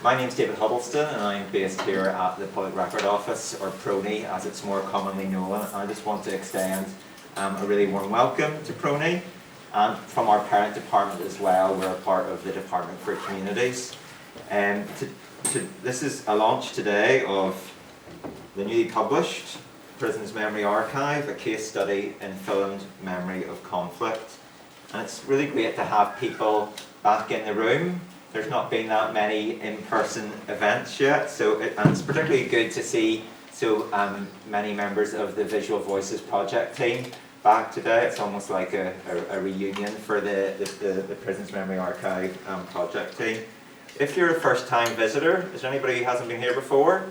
My name's David Huddleston and I'm based here at the Public Record Office, or PRONI as it's more commonly known. I just want to extend a really warm welcome to PRONI, and from our parent department as well. We're a part of the Department for Communities. This is a launch today of the newly published Prison's Memory Archive, a case study in filmed memory of conflict. And it's really great to have people back in the room. There's not been that many in-person events yet, and it's particularly good to see so many members of the Visual Voices project team back today. It's almost like a reunion for the Prison's Memory Archive project team. If you're a first-time visitor, is there anybody who hasn't been here before?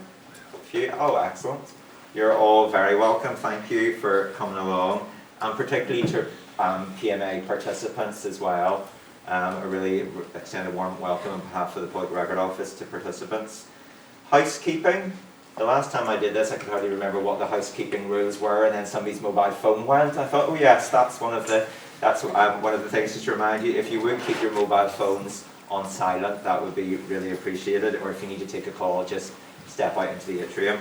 A few? Oh, excellent. You're all very welcome. Thank you for coming along, and particularly to PMA participants as well. A really extend a warm welcome on behalf of the Public Record Office to participants. Housekeeping. The last time I did this, I could hardly remember what the housekeeping rules were, and then somebody's mobile phone went. I thought, oh yes, that's one of the things. Just to remind you, if you would keep your mobile phones on silent, that would be really appreciated. Or if you need to take a call, just step out into the atrium.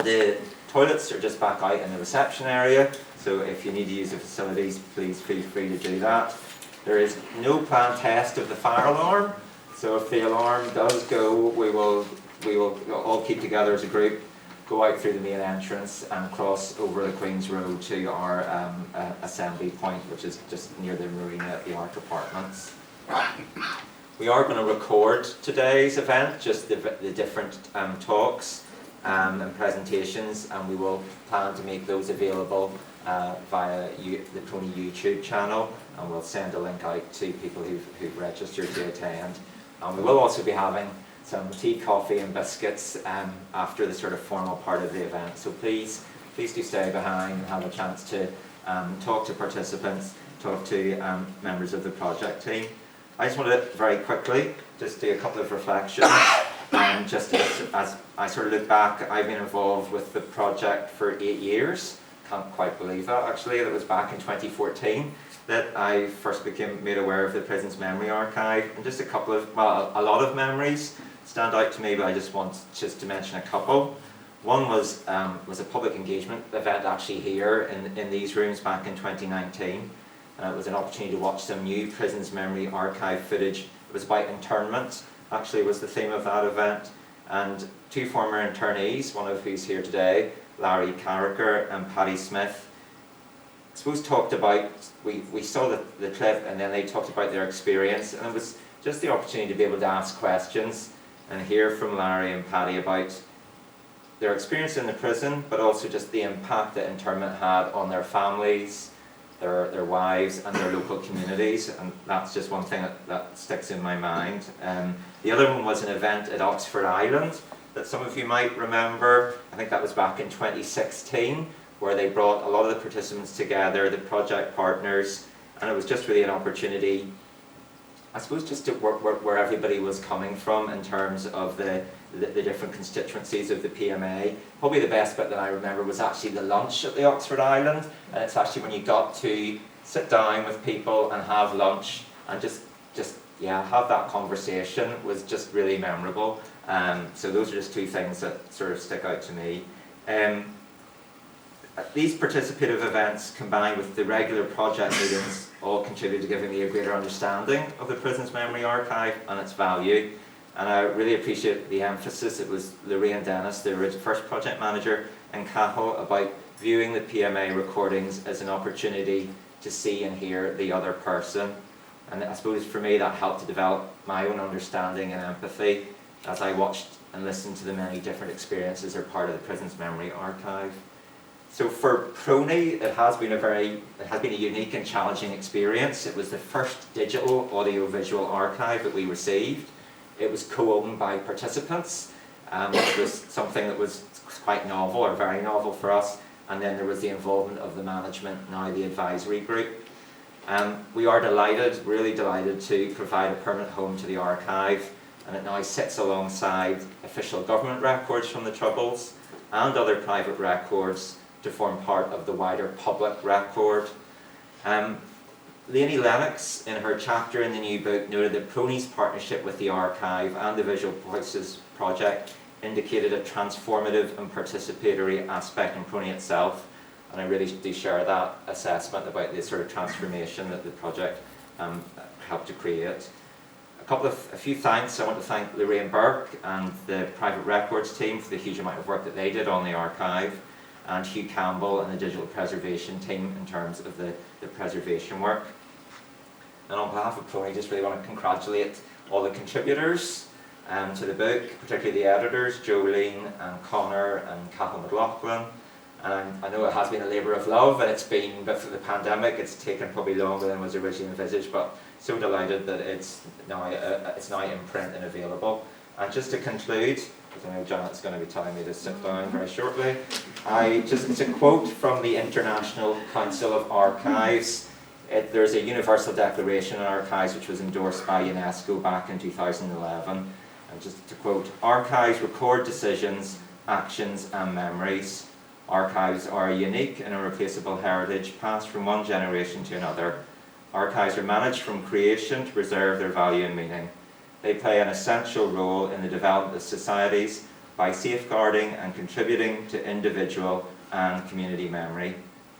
The toilets are just back out in the reception area, so if you need to use the facilities, please feel free to do that. There is no planned test of the fire alarm, so if the alarm does go, we will all keep together as a group, go out through the main entrance and cross over the Queen's Road to our assembly point, which is just near the marina at the Arch Apartments. We are going to record today's event, just the different talks and presentations, and we will plan to make those available via the PRONI YouTube channel, and we'll send a link out to people who've registered to attend. And we will also be having some tea, coffee and biscuits after the sort of formal part of the event. So please do stay behind and have a chance to talk to participants, talk to members of the project team. I just want to very quickly just do a couple of reflections. Just as I sort of look back, I've been involved with the project for 8 years. Can't quite believe that, actually. It was back in 2014 that I first became made aware of the Prison's Memory Archive, and just a lot of memories stand out to me, but I just want to mention a couple. One was a public engagement event actually here in these rooms back in 2019. It was an opportunity to watch some new Prison's Memory Archive footage. It was about internment, actually was the theme of that event, and two former internees, one of who's here today, Larry Carricker and Paddy Smith, I suppose talked about, we saw the clip and then they talked about their experience, and it was just the opportunity to be able to ask questions and hear from Larry and Paddy about their experience in the prison, but also just the impact that internment had on their families, their wives and their local communities, and that's just one thing that sticks in my mind. The other one was an event at Oxford Island that some of you might remember. I think that was back in 2016, where they brought a lot of the participants together, the project partners, and it was just really an opportunity, I suppose, just to work where everybody was coming from in terms of the different constituencies of the PMA. Probably the best bit that I remember was actually the lunch at the Oxford Island, and it's actually when you got to sit down with people and have lunch and just have that conversation was just really memorable. So those are just two things that sort of stick out to me. These participative events combined with the regular project meetings all contribute to giving me a greater understanding of the Prison's Memory Archive and its value. And I really appreciate the emphasis. It was Lorraine Dennis, the first project manager in Cahill, about viewing the PMA recordings as an opportunity to see and hear the other person. And I suppose for me that helped to develop my own understanding and empathy as I watched and listened to the many different experiences that are part of the Prison's Memory Archive. So for PRONI, it has been a unique and challenging experience. It was the first digital audiovisual archive that we received. It was co-owned by participants, which was something that was quite novel, or very novel for us. And then there was the involvement of the management, now the advisory group. We are delighted, really delighted, to provide a permanent home to the archive, and it now sits alongside official government records from the Troubles and other private records to form part of the wider public record. Lainey Lennox, in her chapter in the new book, noted that PRONI's partnership with the archive and the Visual Voices project indicated a transformative and participatory aspect in PRONI itself, and I really do share that assessment about the sort of transformation that the project helped to create. A few thanks. I want to thank Lorraine Burke and the private records team for the huge amount of work that they did on the archive, and Hugh Campbell and the digital preservation team in terms of the preservation work. And on behalf of PRONI, I just really want to congratulate all the contributors to the book, particularly the editors, Jolene and Connor and Cathal McLaughlin. And I know it has been a labour of love, and it's been, but for the pandemic, it's taken probably longer than was originally envisaged, but so delighted that it's now in print and available. And just to conclude, because I know Janet's going to be telling me to sit down very shortly, it's a quote from the International Council of Archives. There's a Universal Declaration on Archives which was endorsed by UNESCO back in 2011. And just to quote, "Archives record decisions, actions and memories. Archives are a unique and irreplaceable heritage passed from one generation to another. Archives are managed from creation to preserve their value and meaning. They play an essential role in the development of societies by safeguarding and contributing to individual and community memory.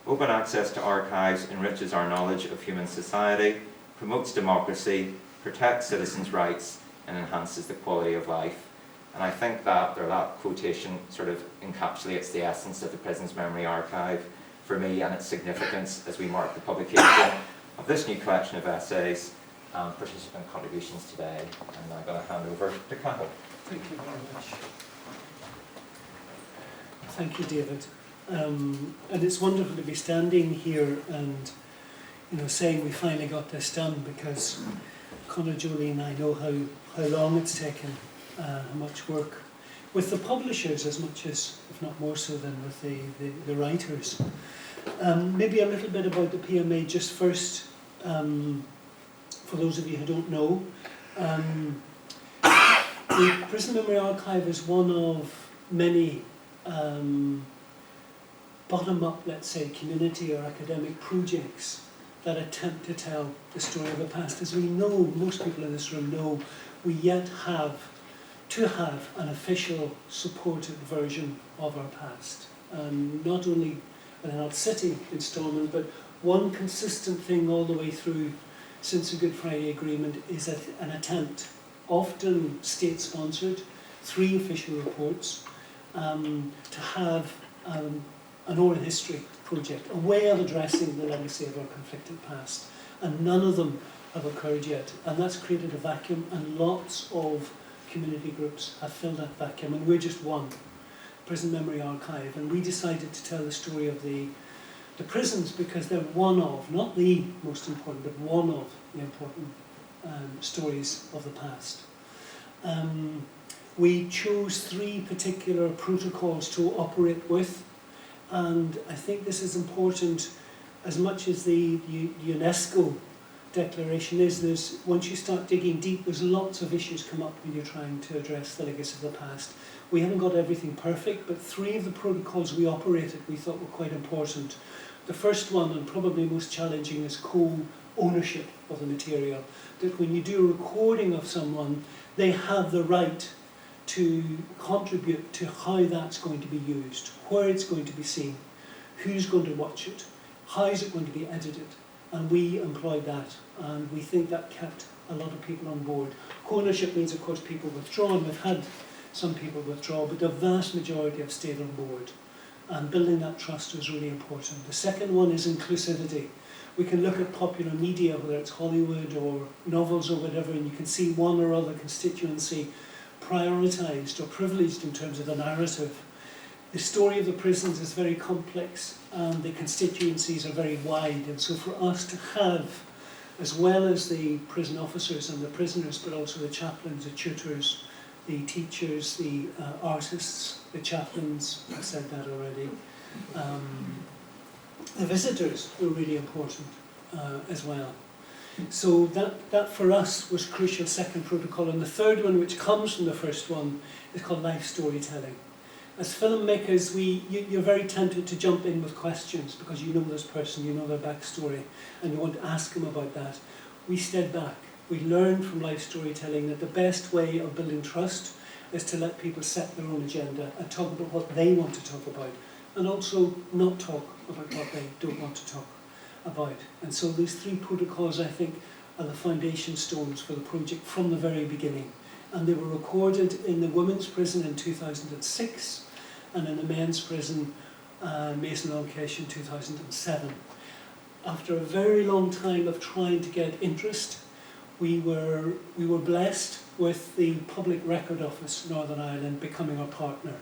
Open access to archives enriches our knowledge of human society, promotes democracy, protects citizens' rights, and enhances the quality of life." And I think that quotation sort of encapsulates the essence of the Prison's Memory Archive for me, and its significance as we mark the publication of this new collection of essays and participant contributions today. And I'm going to hand over to Cathal. Thank you very much. Thank you, David. And it's wonderful to be standing here and, saying we finally got this done, because Conor, Jolene and I know how long it's taken, how much work with the publishers as much as, if not more so, than with the writers. Maybe a little bit about the PMA just first, for those of you who don't know. The Prison Memory Archive is one of many bottom-up, let's say, community or academic projects that attempt to tell the story of the past. As we know, most people in this room know, we yet have to have an official supported version of our past. Not only an Out City instalment, but one consistent thing all the way through since the Good Friday Agreement is an attempt, often state-sponsored, 3 official reports, to have an oral history project, a way of addressing the legacy of our conflicted past. And none of them have occurred yet. And that's created a vacuum, and lots of community groups have filled that vacuum, and we're just one, Prison Memory Archive. And we decided to tell the story of the prisons because they're one of, not the most important, but one of the important stories of the past. We chose 3 particular protocols to operate with, and I think this is important as much as the UNESCO declaration is. Once you start digging deep, there's lots of issues come up when you're trying to address the legacy of the past. We haven't got everything perfect, but 3 of the protocols we operated we thought were quite important. The first one, and probably most challenging, is co-ownership of the material. That when you do a recording of someone, they have the right to contribute to how that's going to be used, where it's going to be seen, who's going to watch it, how is it going to be edited. And we employed that, and we think that kept a lot of people on board. Co-ownership means, of course, people withdraw, and we've had some people withdraw, but the vast majority have stayed on board. And building that trust is really important. The second one is inclusivity. We can look at popular media, whether it's Hollywood or novels or whatever, and you can see one or other constituency prioritised or privileged in terms of the narrative. The story of the prisons is very complex, and the constituencies are very wide, and so for us to have, as well as the prison officers and the prisoners, but also the chaplains, the tutors, the teachers, the artists, the chaplains, I said that already, the visitors were really important as well. So that for us was crucial, second protocol. And the third one, which comes from the first one, is called life storytelling. As filmmakers, you're very tempted to jump in with questions because you know this person, you know their backstory, and you want to ask them about that. We stayed back. We learned from life storytelling that the best way of building trust is to let people set their own agenda and talk about what they want to talk about, and also not talk about what they don't want to talk about. And so these 3 protocols, I think, are the foundation stones for the project from the very beginning. And they were recorded in the women's prison in 2006 and in the men's prison, Maze and Long Kesh, in 2007. After a very long time of trying to get interest, we were blessed with the Public Record Office Northern Ireland becoming our partner.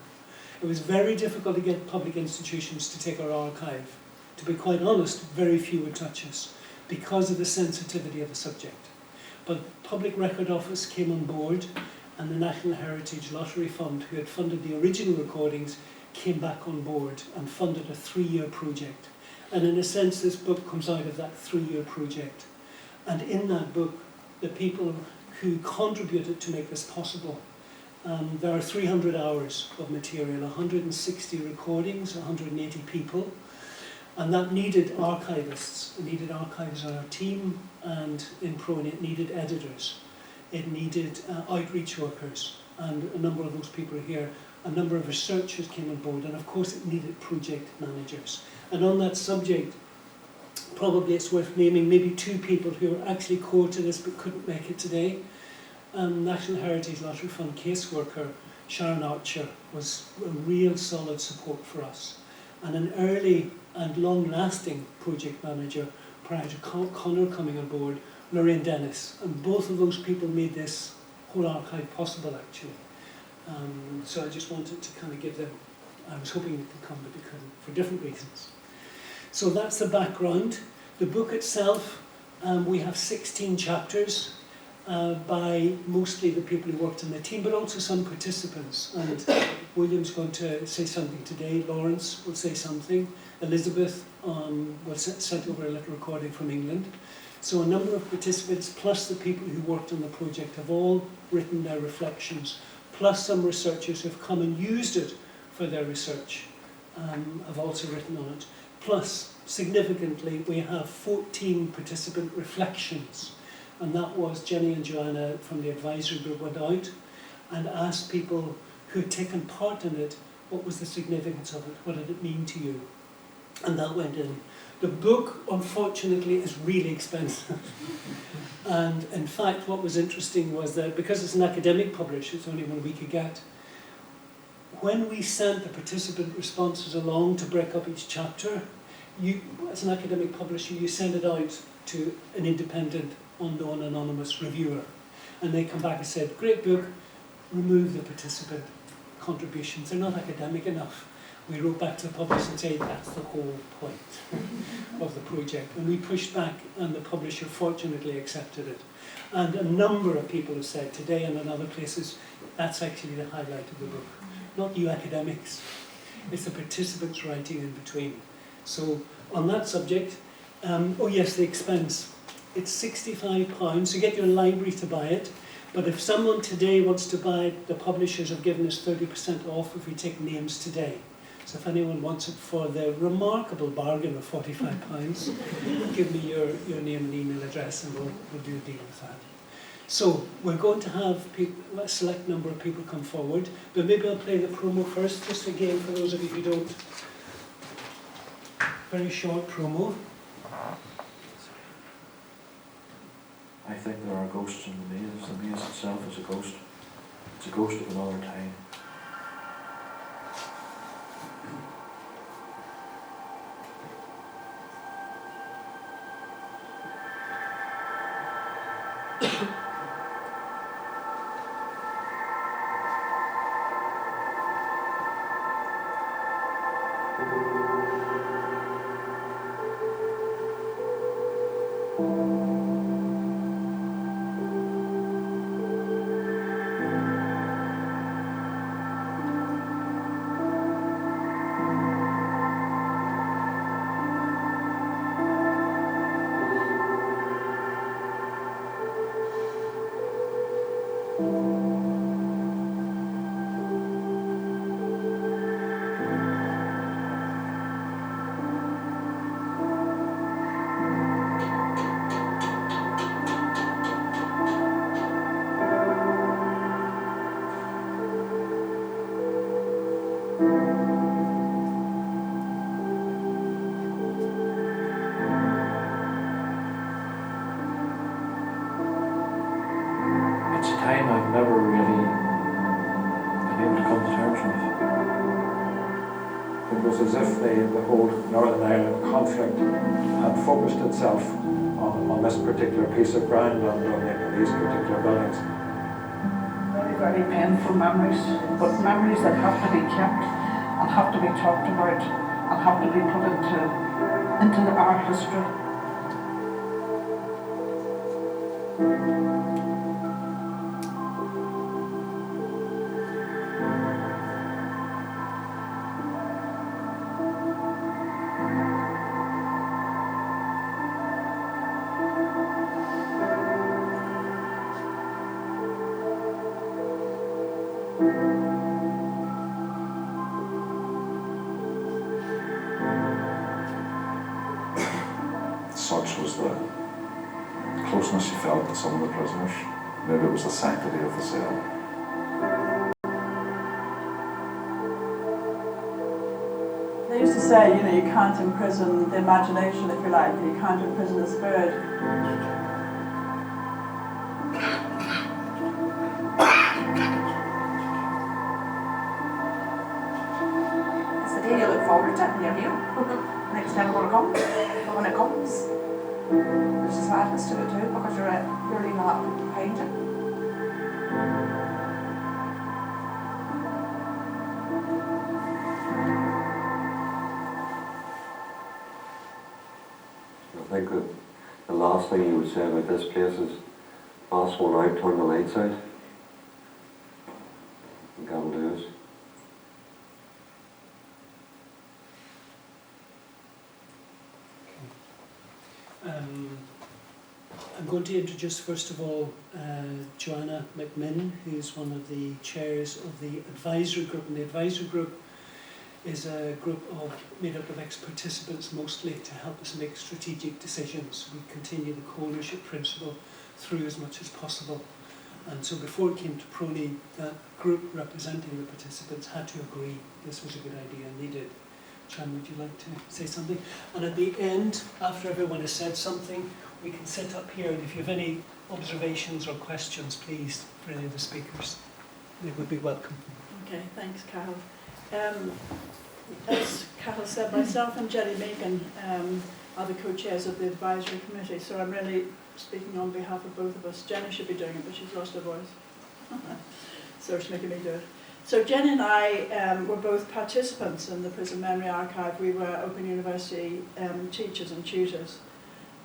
It was very difficult to get public institutions to take our archive. To be quite honest, very few would touch us because of the sensitivity of the subject. But Public Record Office came on board, and the National Heritage Lottery Fund, who had funded the original recordings, came back on board and funded a 3-year project. And in a sense, this book comes out of that 3-year project. And in that book, the people who contributed to make this possible, there are 300 hours of material, 160 recordings, 180 people, and that needed archivists. It needed archivists on our team, and in PRONI it needed editors. It needed outreach workers, and a number of those people are here. A number of researchers came on board, and of course it needed project managers. And on that subject, probably it's worth naming maybe 2 people who are actually core to this but couldn't make it today. National Heritage Lottery Fund caseworker Sharon Archer was a real solid support for us. And an early and long-lasting project manager prior to Connor coming on board, Lorraine Dennis. And both of those people made this whole archive possible, actually. So I just wanted to kind of give them, I was hoping they could come, but they couldn't, for different reasons. So that's the background. The book itself, we have 16 chapters by mostly the people who worked in the team, but also some participants. And William's going to say something today, Lawrence will say something, Elizabeth will send over a little recording from England. So a number of participants, plus the people who worked on the project, have all written their reflections, plus some researchers who have come and used it for their research, have also written on it. Plus, significantly, we have 14 participant reflections, and that was Jenny and Joanna from the advisory group went out and asked people who had taken part in it, what was the significance of it, what did it mean to you? And that went in. The book, unfortunately, is really expensive. And in fact, what was interesting was that because it's an academic publisher, it's only one we could get, when we sent the participant responses along to break up each chapter, you, as an academic publisher, you send it out to an independent, unknown, anonymous reviewer. And they come back and said, great book, remove the participant contributions. They're not academic enough. We wrote back to the publisher and said, that's the whole point of the project. And we pushed back, and the publisher fortunately accepted it. And a number of people have said today and in other places, that's actually the highlight of the book. Not you academics, it's the participants writing in between. So on that subject, oh yes, the expense. It's £65 to get your library to buy it. But if someone today wants to buy it, the publishers have given us 30% off if we take names today. So if anyone wants it for the remarkable bargain of £45, give me your name and email address and we'll do a deal with that. So we're going to have people, a select number of people come forward, but maybe I'll play the promo first, just again for those of you who don't. Very short promo. I think there are ghosts in the maze. The maze itself is a ghost. It's a ghost of another time. never really been able to come to terms with. It was as if the whole Northern Ireland conflict had focused itself on this particular piece of ground and on these particular buildings. Very, very painful memories, but memories that have to be kept and have to be talked about and have to be put into our history. Such was the closeness you felt to some of the prisoners. Maybe it was the sanctity of the cell. They used to say, you know, you can't imprison the imagination, if you like, you can't imprison the spirit. It's the day you look forward to, you're here. Next time it's going to come. But when it comes, there's a sadness to it too, because you're leaving that behind you. I think that the last thing you would say about this place is pass one out, turn the lights out, and come to us. I'm going to introduce first of all Joanna McMinn, who's one of the chairs of the advisory group, and the advisory group is a group made up of ex-participants mostly to help us make strategic decisions. We continue the co-ownership principle through as much as possible. And so before it came to PRONI, that group representing the participants had to agree this was a good idea, and they did. Chan, would you like to say something? And at the end, after everyone has said something, we can sit up here, and if you have any observations or questions, please, for any of the speakers, they would be welcome. Okay, thanks, Carol. As Carol said, myself and Jenny Megan are the co-chairs of the advisory committee, so I'm really speaking on behalf of both of us. Jenny should be doing it, but she's lost her voice. So she's making me do it. So Jenny and I were both participants in the Prison Memory Archive. We were Open University teachers and tutors.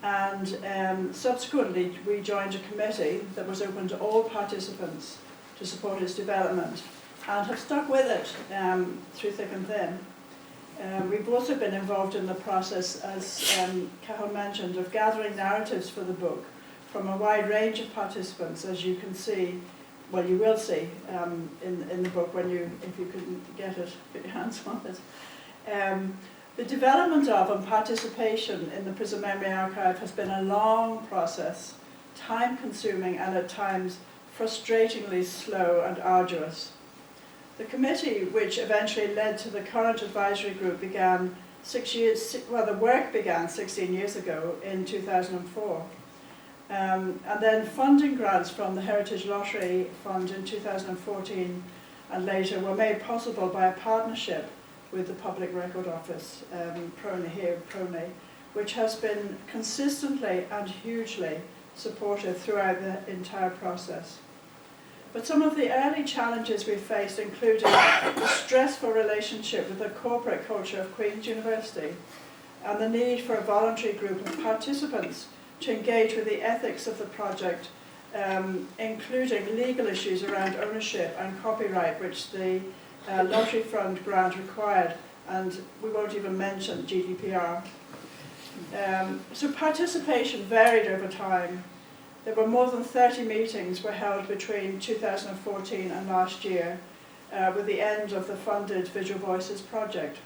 And subsequently, we joined a committee that was open to all participants to support its development, and have stuck with it through thick and thin. We've also been involved in the process, as Carol mentioned, of gathering narratives for the book from a wide range of participants, as you can see, well, you will see in the book when if you can get it, put your hands on it. The development of and participation in the Prison Memory Archive has been a long process, time-consuming and at times frustratingly slow and arduous. The committee, which eventually led to the current advisory group, began the work began 16 years ago in 2004. And then funding grants from the Heritage Lottery Fund in 2014 and later were made possible by a partnership with the Public Record Office, PRONI, which has been consistently and hugely supportive throughout the entire process. But some of the early challenges we faced included the stressful relationship with the corporate culture of Queen's University and the need for a voluntary group of participants to engage with the ethics of the project, including legal issues around ownership and copyright, which the Lottery Fund grant required, and we won't even mention GDPR. So participation varied over time. There were more than 30 meetings were held between 2014 and last year, with the end of the funded Visual Voices project.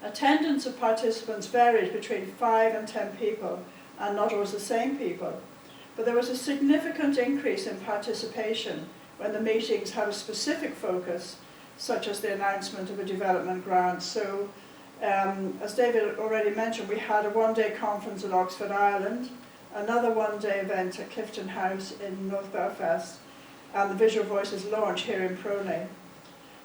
Attendance of participants varied between 5 and 10 people, and not always the same people. But there was a significant increase in participation when the meetings had a specific focus, such as the announcement of a development grant. So, as David already mentioned, we had a one-day conference in Oxford, Ireland, another one-day event at Clifton House in North Belfast, and the Visual Voices launch here in PRONI.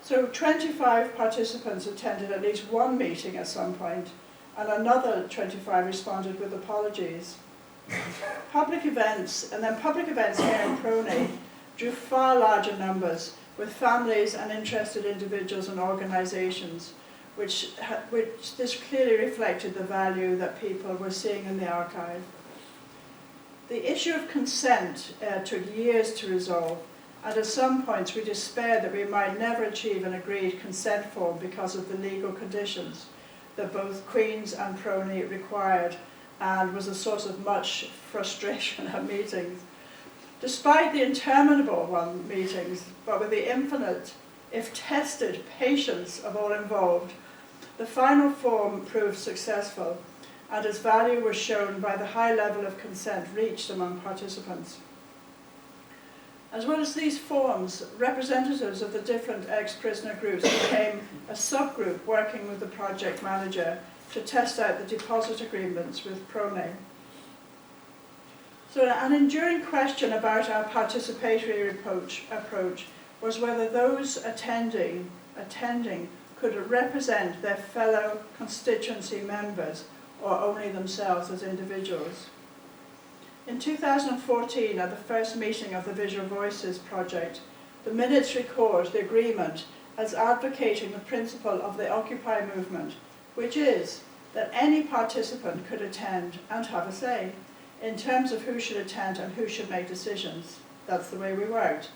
So 25 participants attended at least one meeting at some point, and another 25 responded with apologies. Public events here in PRONI drew far larger numbers, with families and interested individuals and organisations, which this clearly reflected the value that people were seeing in the archive. The issue of consent took years to resolve, and at some points we despaired that we might never achieve an agreed consent form because of the legal conditions that both Queen's and PRONI required, and was a source of much frustration at meetings. Despite the interminable meetings, but with the infinite, if tested, patience of all involved, the final form proved successful, and its value was shown by the high level of consent reached among participants. As well as these forms, representatives of the different ex-prisoner groups became a subgroup working with the project manager to test out the deposit agreements with PRONI. So an enduring question about our participatory approach was whether those attending could represent their fellow constituency members or only themselves as individuals. In 2014, at the first meeting of the Visual Voices project, the minutes record the agreement as advocating the principle of the Occupy movement, which is that any participant could attend and have a say in terms of who should attend and who should make decisions. That's the way we worked.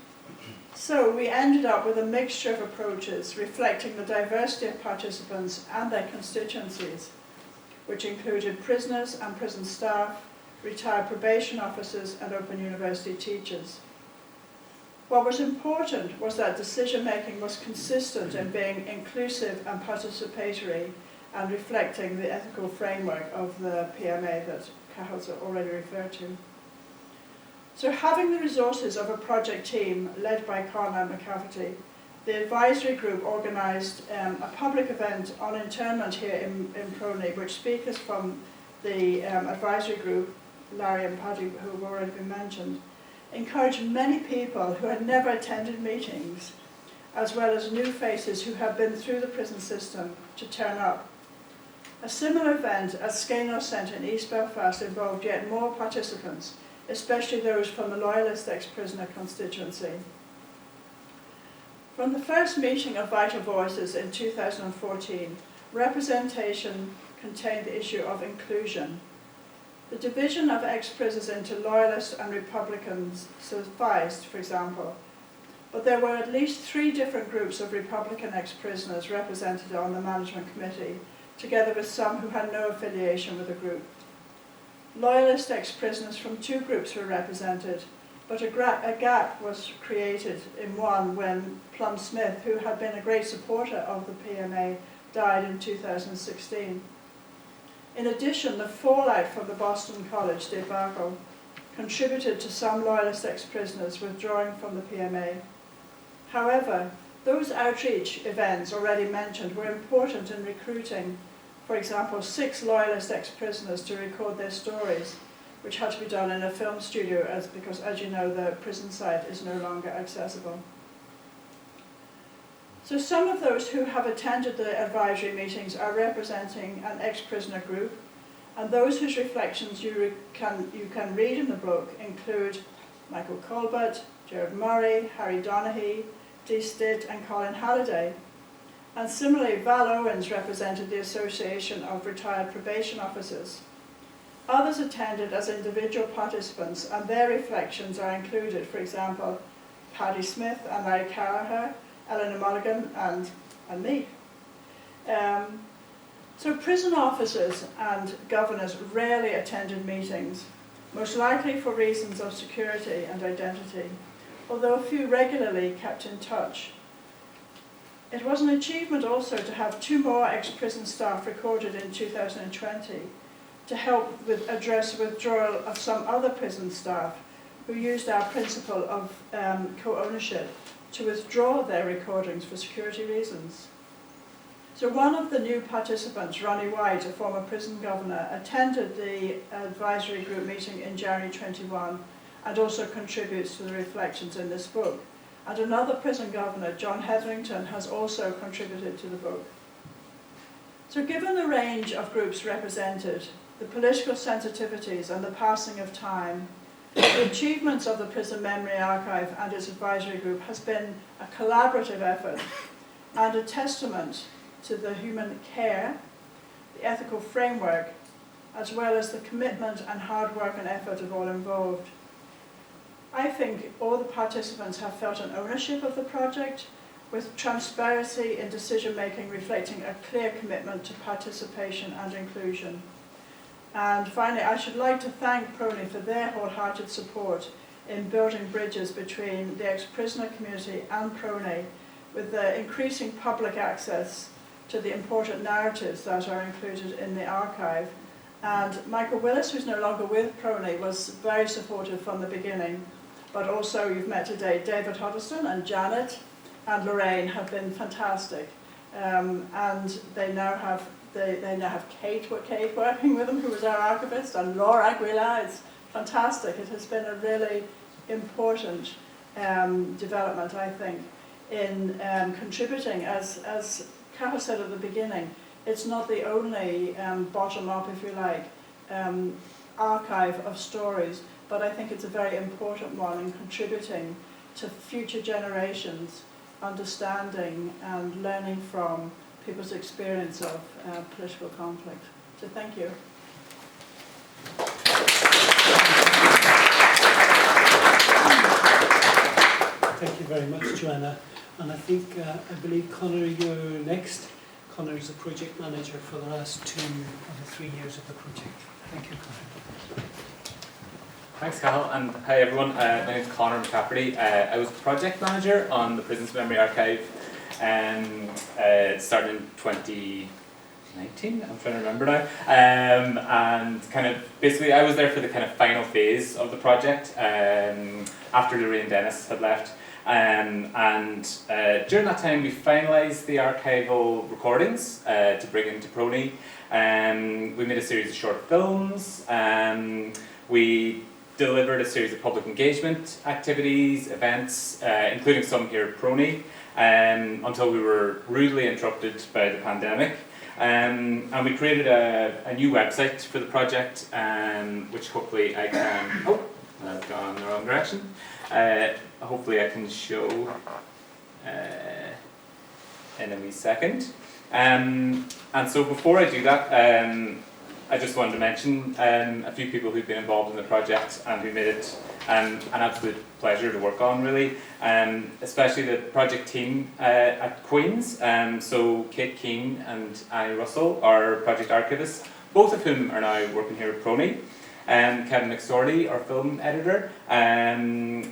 So we ended up with a mixture of approaches reflecting the diversity of participants and their constituencies, which included prisoners and prison staff, retired probation officers and Open University teachers. What was important was that decision-making was consistent in being inclusive and participatory and reflecting the ethical framework of the PMA that Cahill's already referred to. So having the resources of a project team led by Conor McCafferty, the advisory group organised a public event on internment here in PRONI, which speakers from the advisory group, Larry and Paddy, who have already been mentioned, encouraged many people who had never attended meetings, as well as new faces who had been through the prison system, to turn up. A similar event at Skegnall Centre in East Belfast involved yet more participants, especially those from the Loyalist ex-prisoner constituency. From the first meeting of Vital Voices in 2014, representation contained the issue of inclusion. The division of ex-prisoners into Loyalists and Republicans sufficed, for example, but there were at least 3 different groups of Republican ex-prisoners represented on the management committee, together with some who had no affiliation with the group. Loyalist ex-prisoners from 2 groups were represented, but a gap was created in one when Plum Smith, who had been a great supporter of the PMA, died in 2016. In addition, the fallout from the Boston College debacle contributed to some Loyalist ex-prisoners withdrawing from the PMA. However, those outreach events already mentioned were important in recruiting, for example, 6 Loyalist ex-prisoners to record their stories, which had to be done in a film studio because, as you know, the prison site is no longer accessible. So some of those who have attended the advisory meetings are representing an ex-prisoner group, and those whose reflections you can read in the book include Michael Colbert, Gerard Murray, Harry Donaghy, Dee Stitt and Colin Halliday. And similarly, Val Owens represented the Association of Retired Probation Officers. Others attended as individual participants, and their reflections are included, for example, Paddy Smith and Larry Callagher, Eleanor Mulligan and me. So prison officers and governors rarely attended meetings, most likely for reasons of security and identity, although a few regularly kept in touch. It was an achievement also to have 2 more ex-prison staff recorded in 2020 to help address withdrawal of some other prison staff who used our principle of co-ownership to withdraw their recordings for security reasons. So one of the new participants, Ronnie White, a former prison governor, attended the advisory group meeting in January 21 and also contributes to the reflections in this book. And another prison governor, John Hetherington, has also contributed to the book. So given the range of groups represented, the political sensitivities and the passing of time, the achievements of the Prison Memory Archive and its advisory group has been a collaborative effort and a testament to the human care, the ethical framework, as well as the commitment and hard work and effort of all involved. I think all the participants have felt an ownership of the project, with transparency in decision-making reflecting a clear commitment to participation and inclusion. And finally, I should like to thank PRONI for their wholehearted support in building bridges between the ex-prisoner community and PRONI, with the increasing public access to the important narratives that are included in the archive. And Michael Willis, who's no longer with PRONI, was very supportive from the beginning. But also, you've met today, David Huddleston and Janet and Lorraine have been fantastic. And they now have Kate working with them, who was our archivist, and Laura Aguilar. It's fantastic. It has been a really important development, I think, in contributing. As Cathal said at the beginning, it's not the only bottom-up, if you like, archive of stories, but I think it's a very important one in contributing to future generations understanding and learning from people's experience of political conflict. So thank you. Thank you very much, Joanna. And I think, I believe, Conor, you're next. Conor is the project manager for the last 2 of the 3 years of the project. Thank you, Conor. Thanks, Cathal, and hi everyone. My name is Conor McCafferty. I was project manager on the Prison's Memory Archive, started in 2019. I'm trying to remember now. And kind of basically, I was there for the kind of final phase of the project after Lorraine Dennis had left. During that time, we finalised the archival recordings to bring into PRONI. We made a series of short films. We delivered a series of public engagement activities, events, including some here at PRONI, until we were rudely interrupted by the pandemic. And we created a new website for the project, which hopefully I can, oh, I've gone the wrong direction. Hopefully I can show in a wee second. And so before I do that, I just wanted to mention a few people who've been involved in the project and who made it an absolute pleasure to work on, really. Especially the project team at Queen's. So Kate Keane and Annie Russell are project archivists, both of whom are now working here at PRONI. Kevin McSorley, our film editor,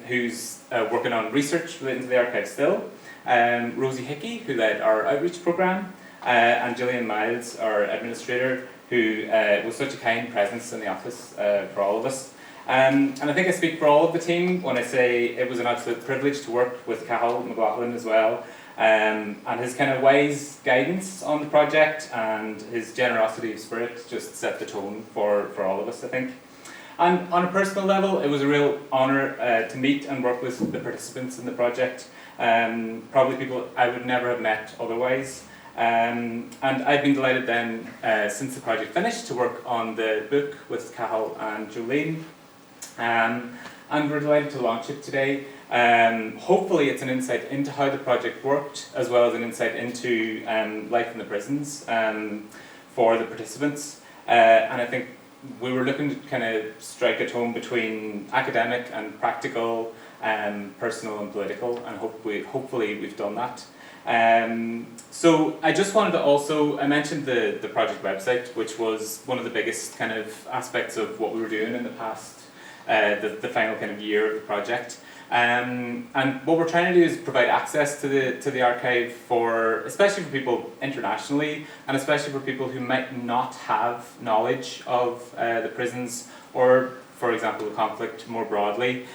who's working on research relating to the archive still. Rosie Hickey, who led our outreach programme. And Gillian Miles, our administrator, who was such a kind presence in the office for all of us. And I think I speak for all of the team when I say it was an absolute privilege to work with Cathal McLaughlin as well. And his kind of wise guidance on the project and his generosity of spirit just set the tone for all of us, I think. And on a personal level, it was a real honour to meet and work with the participants in the project. Probably people I would never have met otherwise. And I've been delighted then, since the project finished, to work on the book with Cathal and Jolene. And we're delighted to launch it today. Hopefully it's an insight into how the project worked, as well as an insight into life in the prisons for the participants. And I think we were looking to kind of strike a tone between academic and practical, personal and political, and hopefully we've done that. So I just wanted to also, I mentioned the project website, which was one of the biggest kind of aspects of what we were doing in the past, the final kind of year of the project. And what we're trying to do is provide access to the archive for, especially for people internationally, and especially for people who might not have knowledge of the prisons, or, for example, the conflict more broadly.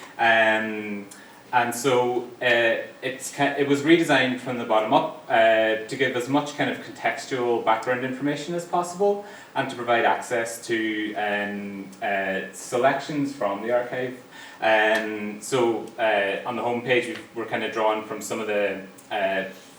and so it was redesigned from the bottom up to give as much kind of contextual background information as possible, and to provide access to selections from the archive. So on the homepage we're kind of drawn from some of the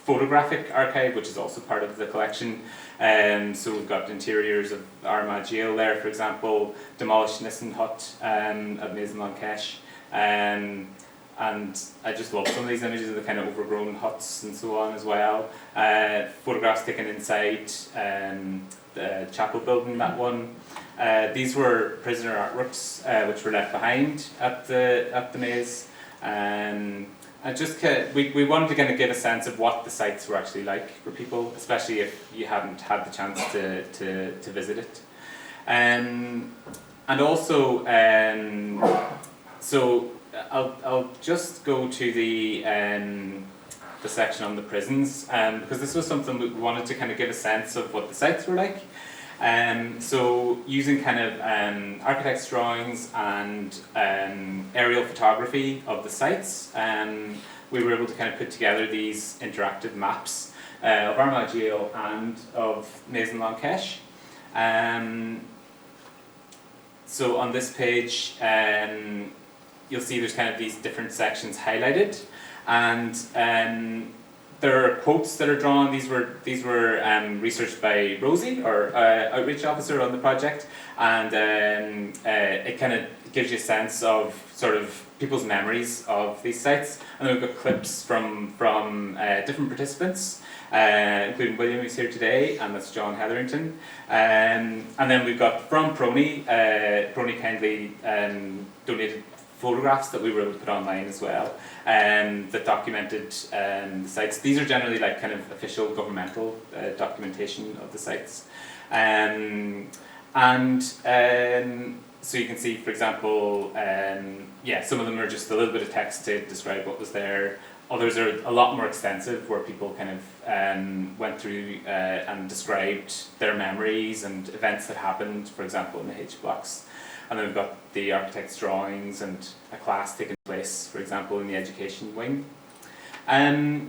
photographic archive, which is also part of the collection. So we've got interiors of Armagh Gaol there, for example, demolished Nissen hut at Maze and Long Kesh. And I just love some of these images of the kind of overgrown huts and so on as well. Photographs taken inside the chapel building, that one. These were prisoner artworks which were left behind at the maze. And just we wanted to kind of give a sense of what the sites were actually like for people, especially if you hadn't had the chance to visit it. And also, so I'll just go to the section on the prisons, because this was something we wanted to kind of give a sense of what the sites were like. So using kind of architect's drawings and aerial photography of the sites, we were able to kind of put together these interactive maps of Armagh Gaol and of Maze and Long Kesh. So on this page, you'll see there's kind of these different sections highlighted, and there are quotes that are drawn. These were researched by Rosie, our outreach officer on the project, and it kind of gives you a sense of sort of people's memories of these sites. And then we've got clips from different participants, including William, who's here today, and that's John Hetherington. And then we've got from PRONI. PRONI kindly donated photographs that we were able to put online as well, that documented the sites. These are generally like kind of official governmental documentation of the sites. So you can see, for example, some of them are just a little bit of text to describe what was there. Others are a lot more extensive, where people kind of went through and described their memories and events that happened, for example, in the H blocks. And then we've got the architect's drawings and a class taking place, for example, in the education wing.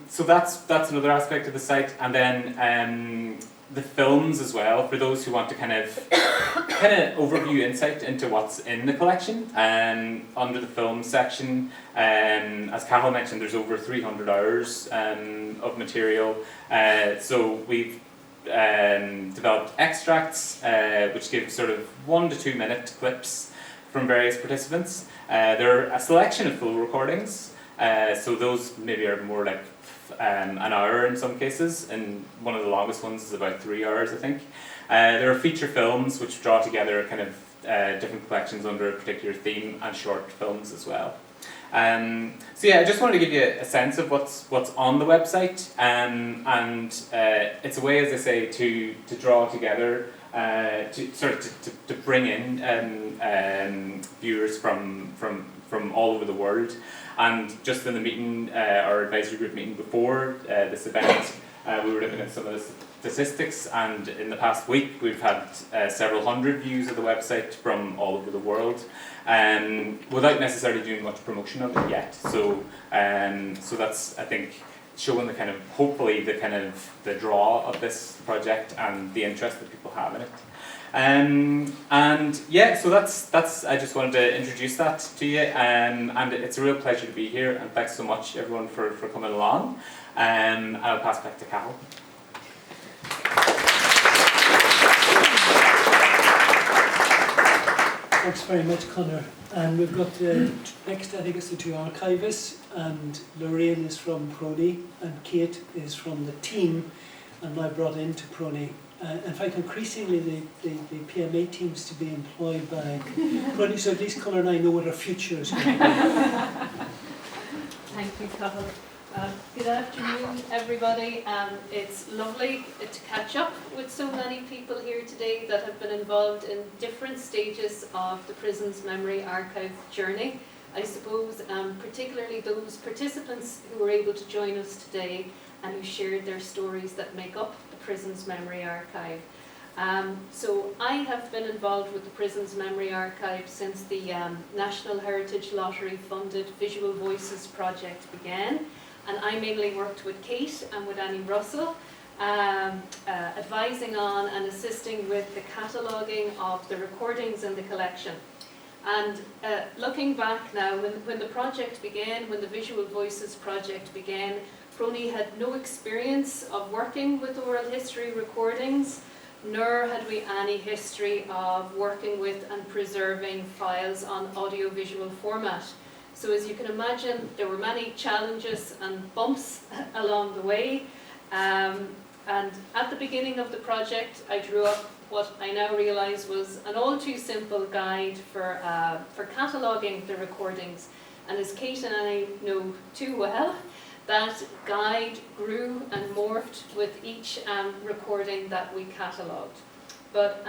So that's another aspect of the site. And then the films as well, for those who want to kind of overview insight into what's in the collection. Under the film section, as Carol mentioned, there's over 300 hours of material. So we've developed extracts which give sort of 1 to 2 minute clips from various participants. There are a selection of full recordings, so those maybe are more like an hour in some cases, and one of the longest ones is about 3 hours, I think. There are feature films which draw together kind of different collections under a particular theme, and short films as well. So yeah, I just wanted to give you a sense of what's on the website, and it's a way, as I say, to draw together, to bring in viewers from all over the world. And just in the meeting, our advisory group meeting before this event, we were looking at some of the statistics, and in the past week we've had several hundred views of the website from all over the world, without necessarily doing much promotion of it yet. So that's, I think, showing the kind of, hopefully, the kind of the draw of this project and the interest that people have in it. And yeah, so that's I just wanted to introduce that to you, and it's a real pleasure to be here, and thanks so much everyone for coming along. I'll pass back to Carol. Thanks very much, Conor. And we've got next, I think it's the two archivists, and Lorraine is from PRONI, and Kate is from the team, and I brought into PRONI. In fact, increasingly the PMA teams to be employed by PRONI, so at least Conor and I know what our future is going to be. Thank you, Cathal. Good afternoon, everybody. It's lovely to catch up with so many people here today that have been involved in different stages of the prison's memory archive journey. I suppose particularly those participants who were able to join us today and who shared their stories that make up the prison's memory archive. So I have been involved with the Prison's Memory Archive since the National Heritage Lottery funded Visual Voices project began, and I mainly worked with Kate and with Annie Russell, advising on and assisting with the cataloguing of the recordings in the collection. And looking back now, when the project began, when the Visual Voices project began, PRONI had no experience of working with oral history recordings, nor had we any history of working with and preserving files on audiovisual format. So as you can imagine, there were many challenges and bumps along the way. And at the beginning of the project, I drew up what I now realise was an all too simple guide for cataloguing the recordings. And as Kate and I know too well, that guide grew and morphed with each recording that we catalogued. But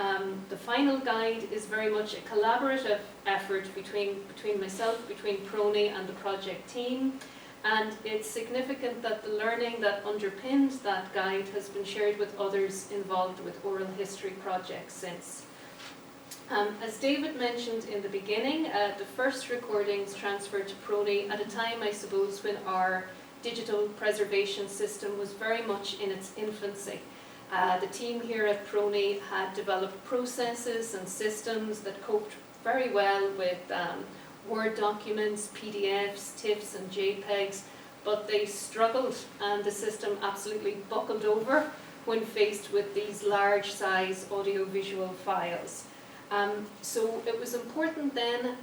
the final guide is very much a collaborative effort between myself, between PRONI and the project team. And it's significant that the learning that underpins that guide has been shared with others involved with oral history projects since. As David mentioned in the beginning, the first recordings transferred to PRONI at a time, I suppose, when our digital preservation system was very much in its infancy. The team here at PRONI had developed processes and systems that coped very well with Word documents, PDFs, TIFFs and JPEGs, but they struggled and the system absolutely buckled over when faced with these large size audiovisual files. So it was important then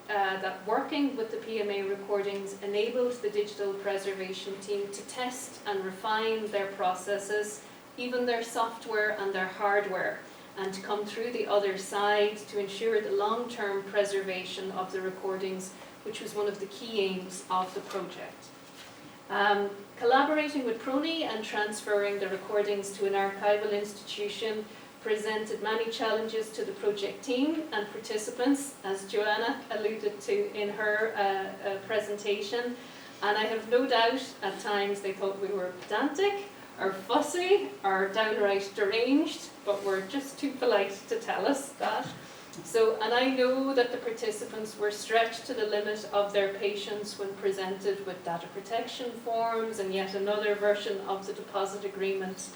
that working with the PMA recordings enabled the digital preservation team to test and refine their processes, even their software and their hardware, and to come through the other side to ensure the long-term preservation of the recordings, which was one of the key aims of the project. Collaborating with PRONI and transferring the recordings to an archival institution presented many challenges to the project team and participants, as Joanna alluded to in her presentation. And I have no doubt at times they thought we were pedantic, or fussy, or downright deranged, but were just too polite to tell us that. So, and I know that the participants were stretched to the limit of their patience when presented with data protection forms and yet another version of the deposit agreement.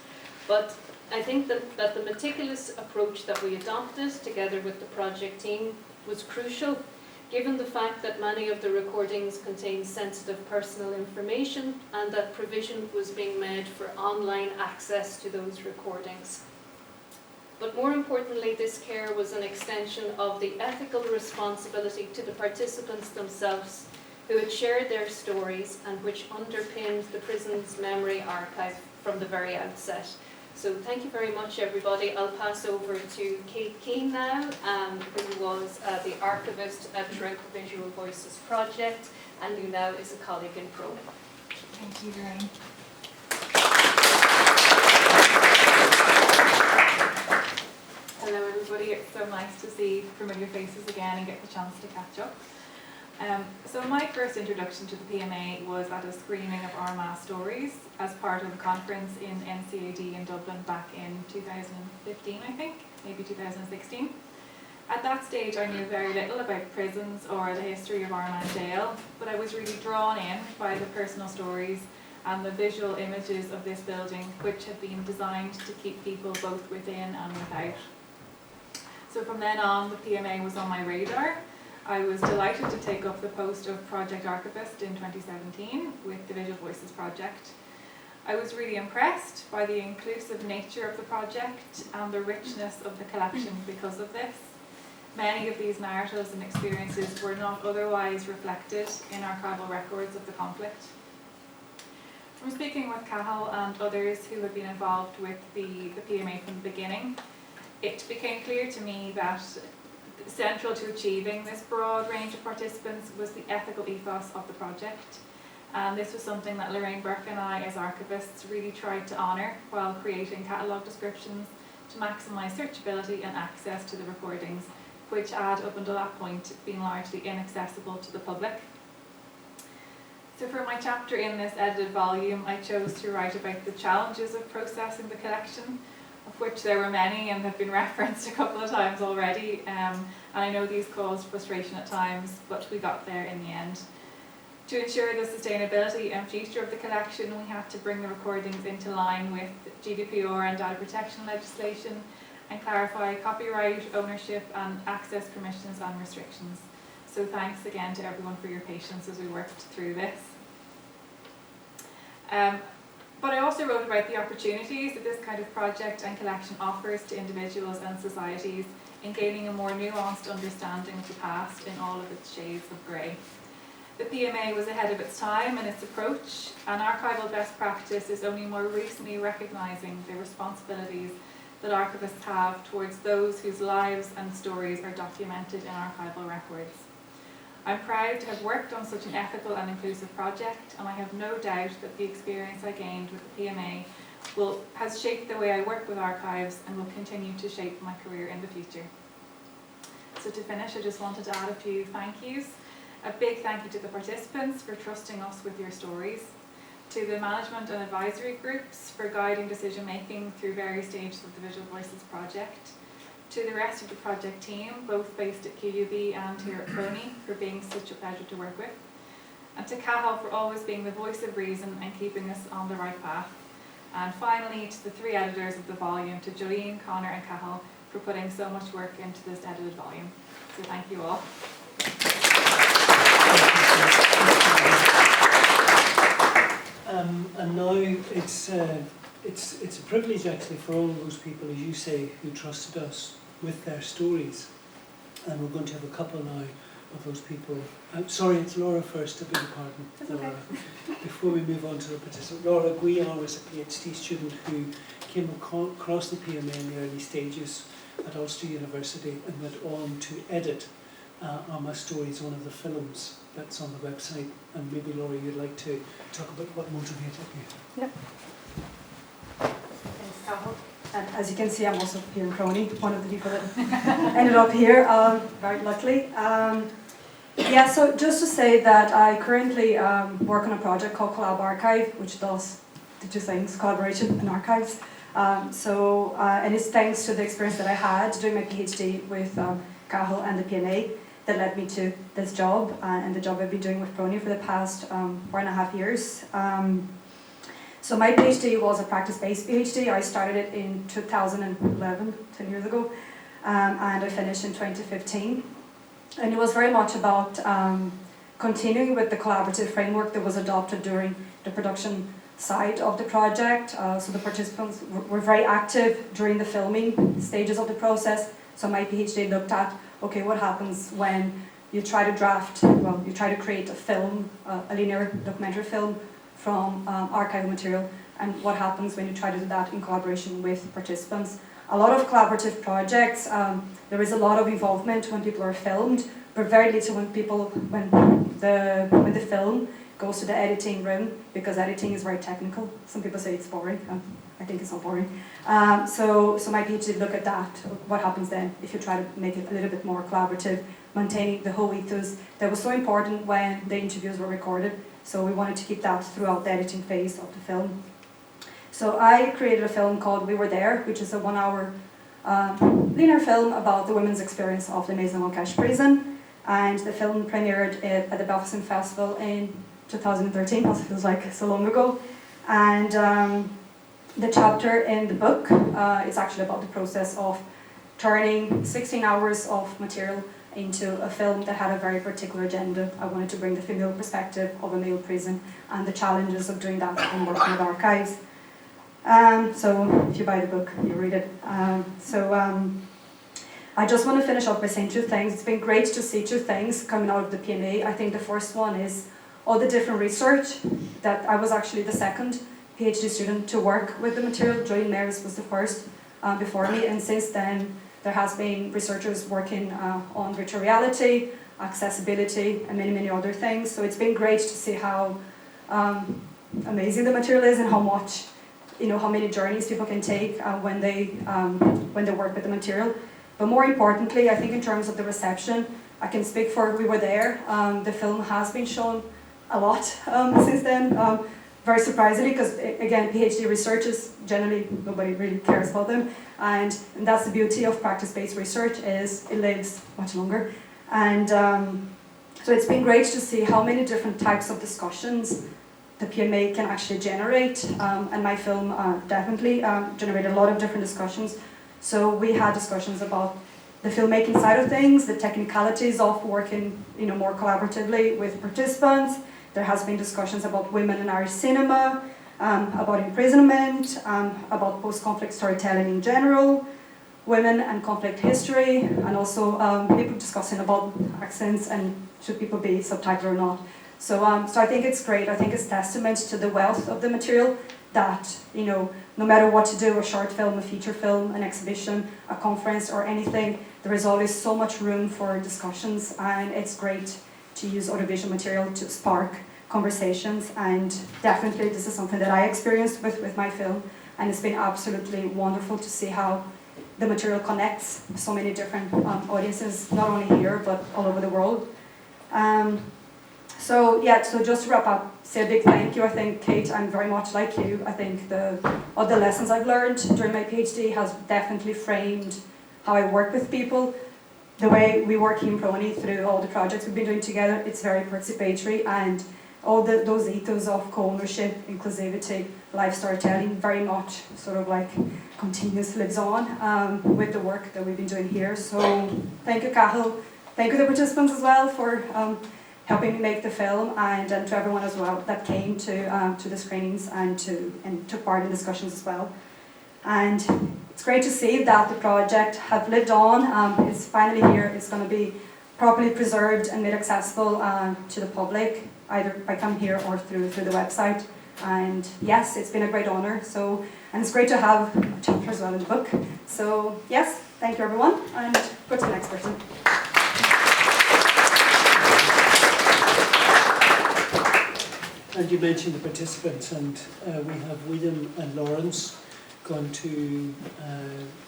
But I think that the meticulous approach that we adopted together with the project team was crucial, given the fact that many of the recordings contain sensitive personal information and that provision was being made for online access to those recordings. But more importantly, this care was an extension of the ethical responsibility to the participants themselves, who had shared their stories and which underpinned the prison's memory archive from the very outset. So thank you very much, everybody. I'll pass over to Kate Keane now, who was the archivist throughout the Visual Voices project and who now is a colleague in PRONI. Thank you, Vernon. Hello, everybody. It's so nice to see familiar faces again and get the chance to catch up. So my first introduction to the PMA was at a screening of Armagh Stories as part of a conference in NCAD in Dublin back in 2015, I think, maybe 2016. At that stage I knew very little about prisons or the history of Armagh Gaol, but I was really drawn in by the personal stories and the visual images of this building, which had been designed to keep people both within and without. So from then on, the PMA was on my radar. I was delighted to take up the post of Project Archivist in 2017 with the Visual Voices project. I was really impressed by the inclusive nature of the project and the richness of the collection because of this. Many of these narratives and experiences were not otherwise reflected in archival records of the conflict. From speaking with Cathal and others who have been involved with the PMA from the beginning, it became clear to me that central to achieving this broad range of participants was the ethical ethos of the project. And this was something that Lorraine Burke and I, as archivists, really tried to honour while creating catalogue descriptions to maximise searchability and access to the recordings, which had, up until that point, been largely inaccessible to the public. So for my chapter in this edited volume, I chose to write about the challenges of processing the collection, of which there were many and have been referenced a couple of times already. And I know these caused frustration at times, but we got there in the end. To ensure the sustainability and future of the collection, we had to bring the recordings into line with GDPR and data protection legislation and clarify copyright, ownership and access permissions and restrictions. So thanks again to everyone for your patience as we worked through this. But I also wrote about the opportunities that this kind of project and collection offers to individuals and societies in gaining a more nuanced understanding of the past in all of its shades of grey. The PMA was ahead of its time in its approach, and archival best practice is only more recently recognising the responsibilities that archivists have towards those whose lives and stories are documented in archival records. I'm proud to have worked on such an ethical and inclusive project, and I have no doubt that the experience I gained with the PMA has shaped the way I work with archives and will continue to shape my career in the future. So to finish, I just wanted to add a few thank yous. A big thank you to the participants for trusting us with your stories, to the management and advisory groups for guiding decision making through various stages of the Visual Voices project, to the rest of the project team, both based at QUB and here at PRONI, for being such a pleasure to work with, and to Cathal for always being the voice of reason and keeping us on the right path. And finally, to the 3 editors of the volume, to Jolene, Connor and Cathal, for putting so much work into this edited volume. So thank you all. And now it's a privilege actually for all of those people, as you say, who trusted us with their stories. And we're going to have a couple now of those people. Sorry, it's Laura first, I beg your pardon. That's Laura. okay. Before we move on to the participant. Laura Guillon was a PhD student who came across the PMA in the early stages at Ulster University and went on to edit Armagh Stories, one of the films that's on the website. And maybe Laura, you'd like to talk about what motivated you. Yep. Thanks, Cathal. And as you can see, I'm also here in PRONI, one of the people that ended up here, very luckily. Yeah, so just to say that I currently work on a project called Collab Archive, which does the 2 things, collaboration and archives. And it's thanks to the experience that I had doing my PhD with Cathal and the PMA that led me to this job and the job I've been doing with PRONI for the past 4.5 years. So my PhD was a practice-based PhD. I started it in 2011, 10 years ago, and I finished in 2015. And it was very much about continuing with the collaborative framework that was adopted during the production side of the project. So the participants were very active during the filming stages of the process. So my PhD looked at, okay, what happens when you try to create a film, a linear documentary film from archival material, and what happens when you try to do that in collaboration with participants. A lot of collaborative projects, there is a lot of involvement when people are filmed, but very little when the film goes to the editing room, because editing is very technical. Some people say it's boring. I think it's not boring. So my PhD looked at that. What happens then if you try to make it a little bit more collaborative, maintaining the whole ethos that was so important when the interviews were recorded. So we wanted to keep that throughout the editing phase of the film. So I created a film called We Were There, which is a 1-hour linear film about the women's experience of the Maze and Long Kesh prison. And the film premiered at the Belfast Film Festival in 2013, also feels like so long ago. And the chapter in the book, it's actually about the process of turning 16 hours of material into a film that had a very particular agenda. I wanted to bring the female perspective of a male prison and the challenges of doing that and working with archives. So if you buy the book, you read it. I just want to finish off by saying 2 things. It's been great to see 2 things coming out of the PMA. I think the first one is all the different research that I was actually the second PhD student to work with the material. Jolene Mares was the first before me, and since then there has been researchers working on virtual reality, accessibility, and many, many other things. So it's been great to see how amazing the material is and how much, how many journeys people can take when they work with the material. But more importantly, I think in terms of the reception, I can speak for We Were There. The film has been shown a lot since then. very surprisingly, because again, PhD researchers, generally nobody really cares about them, and that's the beauty of practice-based research, is it lives much longer. And so it's been great to see how many different types of discussions the PMA can actually generate, and my film definitely generated a lot of different discussions. So we had discussions about the filmmaking side of things, the technicalities of working, more collaboratively with participants. There has been discussions about women in Irish cinema, about imprisonment, about post-conflict storytelling in general, women and conflict history, and also people discussing about accents and should people be subtitled or not. So I think it's great. I think it's testament to the wealth of the material that, no matter what you do, a short film, a feature film, an exhibition, a conference or anything, there is always so much room for discussions, and it's great to use audiovisual material to spark conversations. And definitely this is something that I experienced with my film, and it's been absolutely wonderful to see how the material connects so many different audiences, not only here but all over the world. So just to wrap up, say a big thank you. I think, Kate, I'm very much like you. I think all the lessons I've learned during my PhD has definitely framed how I work with people. The way we work in PRONI through all the projects we've been doing together, it's very participatory, and all those ethos of co-ownership, inclusivity, live storytelling very much sort of like continuously lives on with the work that we've been doing here. So thank you, Cathal. Thank you to the participants as well for helping me make the film, and to everyone as well that came to the screenings and took part in discussions as well. And it's great to see that the project have lived on. It's finally here. It's going to be properly preserved and made accessible to the public, either by coming here or through the website. And yes, it's been a great honour. So, and it's great to have a chapter as well in the book. So yes, thank you everyone, and go to the next person. And you mentioned the participants, and we have William and Lawrence going to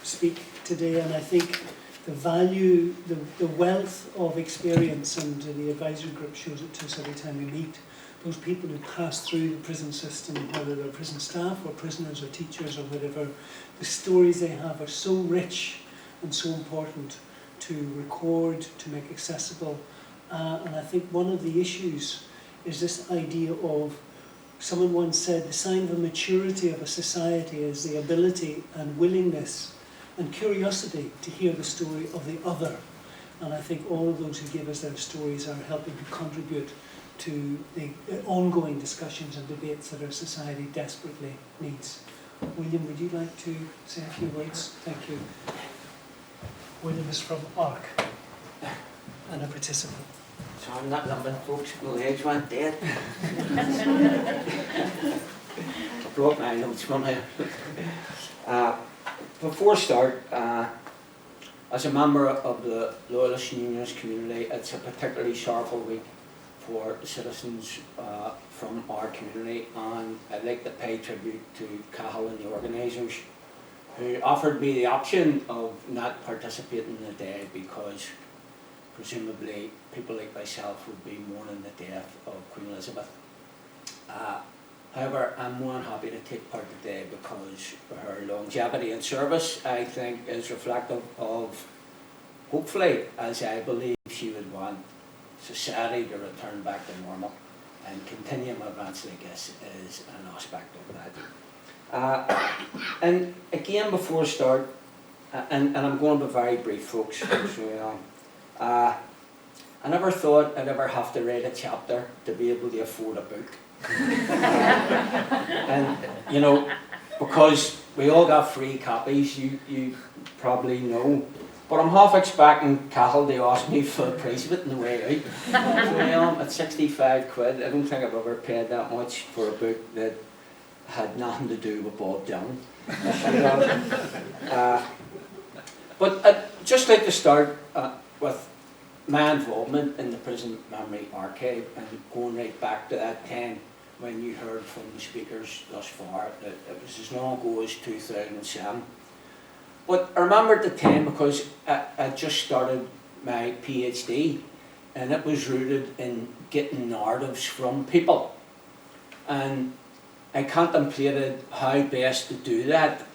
speak today, and I think the value, the wealth of experience, and the advisory group shows it to us every time we meet, those people who pass through the prison system, whether they're prison staff or prisoners or teachers or whatever, the stories they have are so rich and so important to record, to make accessible. And I think one of the issues is this idea of, someone once said, the sign of a maturity of a society is the ability and willingness and curiosity to hear the story of the other. And I think all of those who give us their stories are helping to contribute to the ongoing discussions and debates that our society desperately needs. William, would you like to say a few words? Thank you. William is from Arc and a participant. So I'm not loving folks, my legs went dead. I brought my notes from here. Before I start, as a member of the Loyalist and Unionist community, it's a particularly sorrowful week for citizens from our community, and I'd like to pay tribute to Cathal and the organisers who offered me the option of not participating in the day because presumably people like myself would be mourning the death of Queen Elizabeth. However, I'm more than happy to take part today because her longevity in service, I think, is reflective of, hopefully, as I believe she would want, society to return back to normal, and continuum events like this is an aspect of that. And again, before I start, and I'm going to be very brief, folks, I never thought I'd ever have to write a chapter to be able to afford a book. And you know, because we all got free copies, you probably know. But I'm half expecting Cathal to ask me for the price of it on the way out. So at 65 quid, I don't think I've ever paid that much for a book that had nothing to do with Bob Dylan. But I'd just like to start with my involvement in the Prison Memory Archive, and going right back to that time when you heard from the speakers thus far, that it was as long ago as 2007. But I remember at the time because I just started my PhD, and it was rooted in getting narratives from people. And I contemplated how best to do that,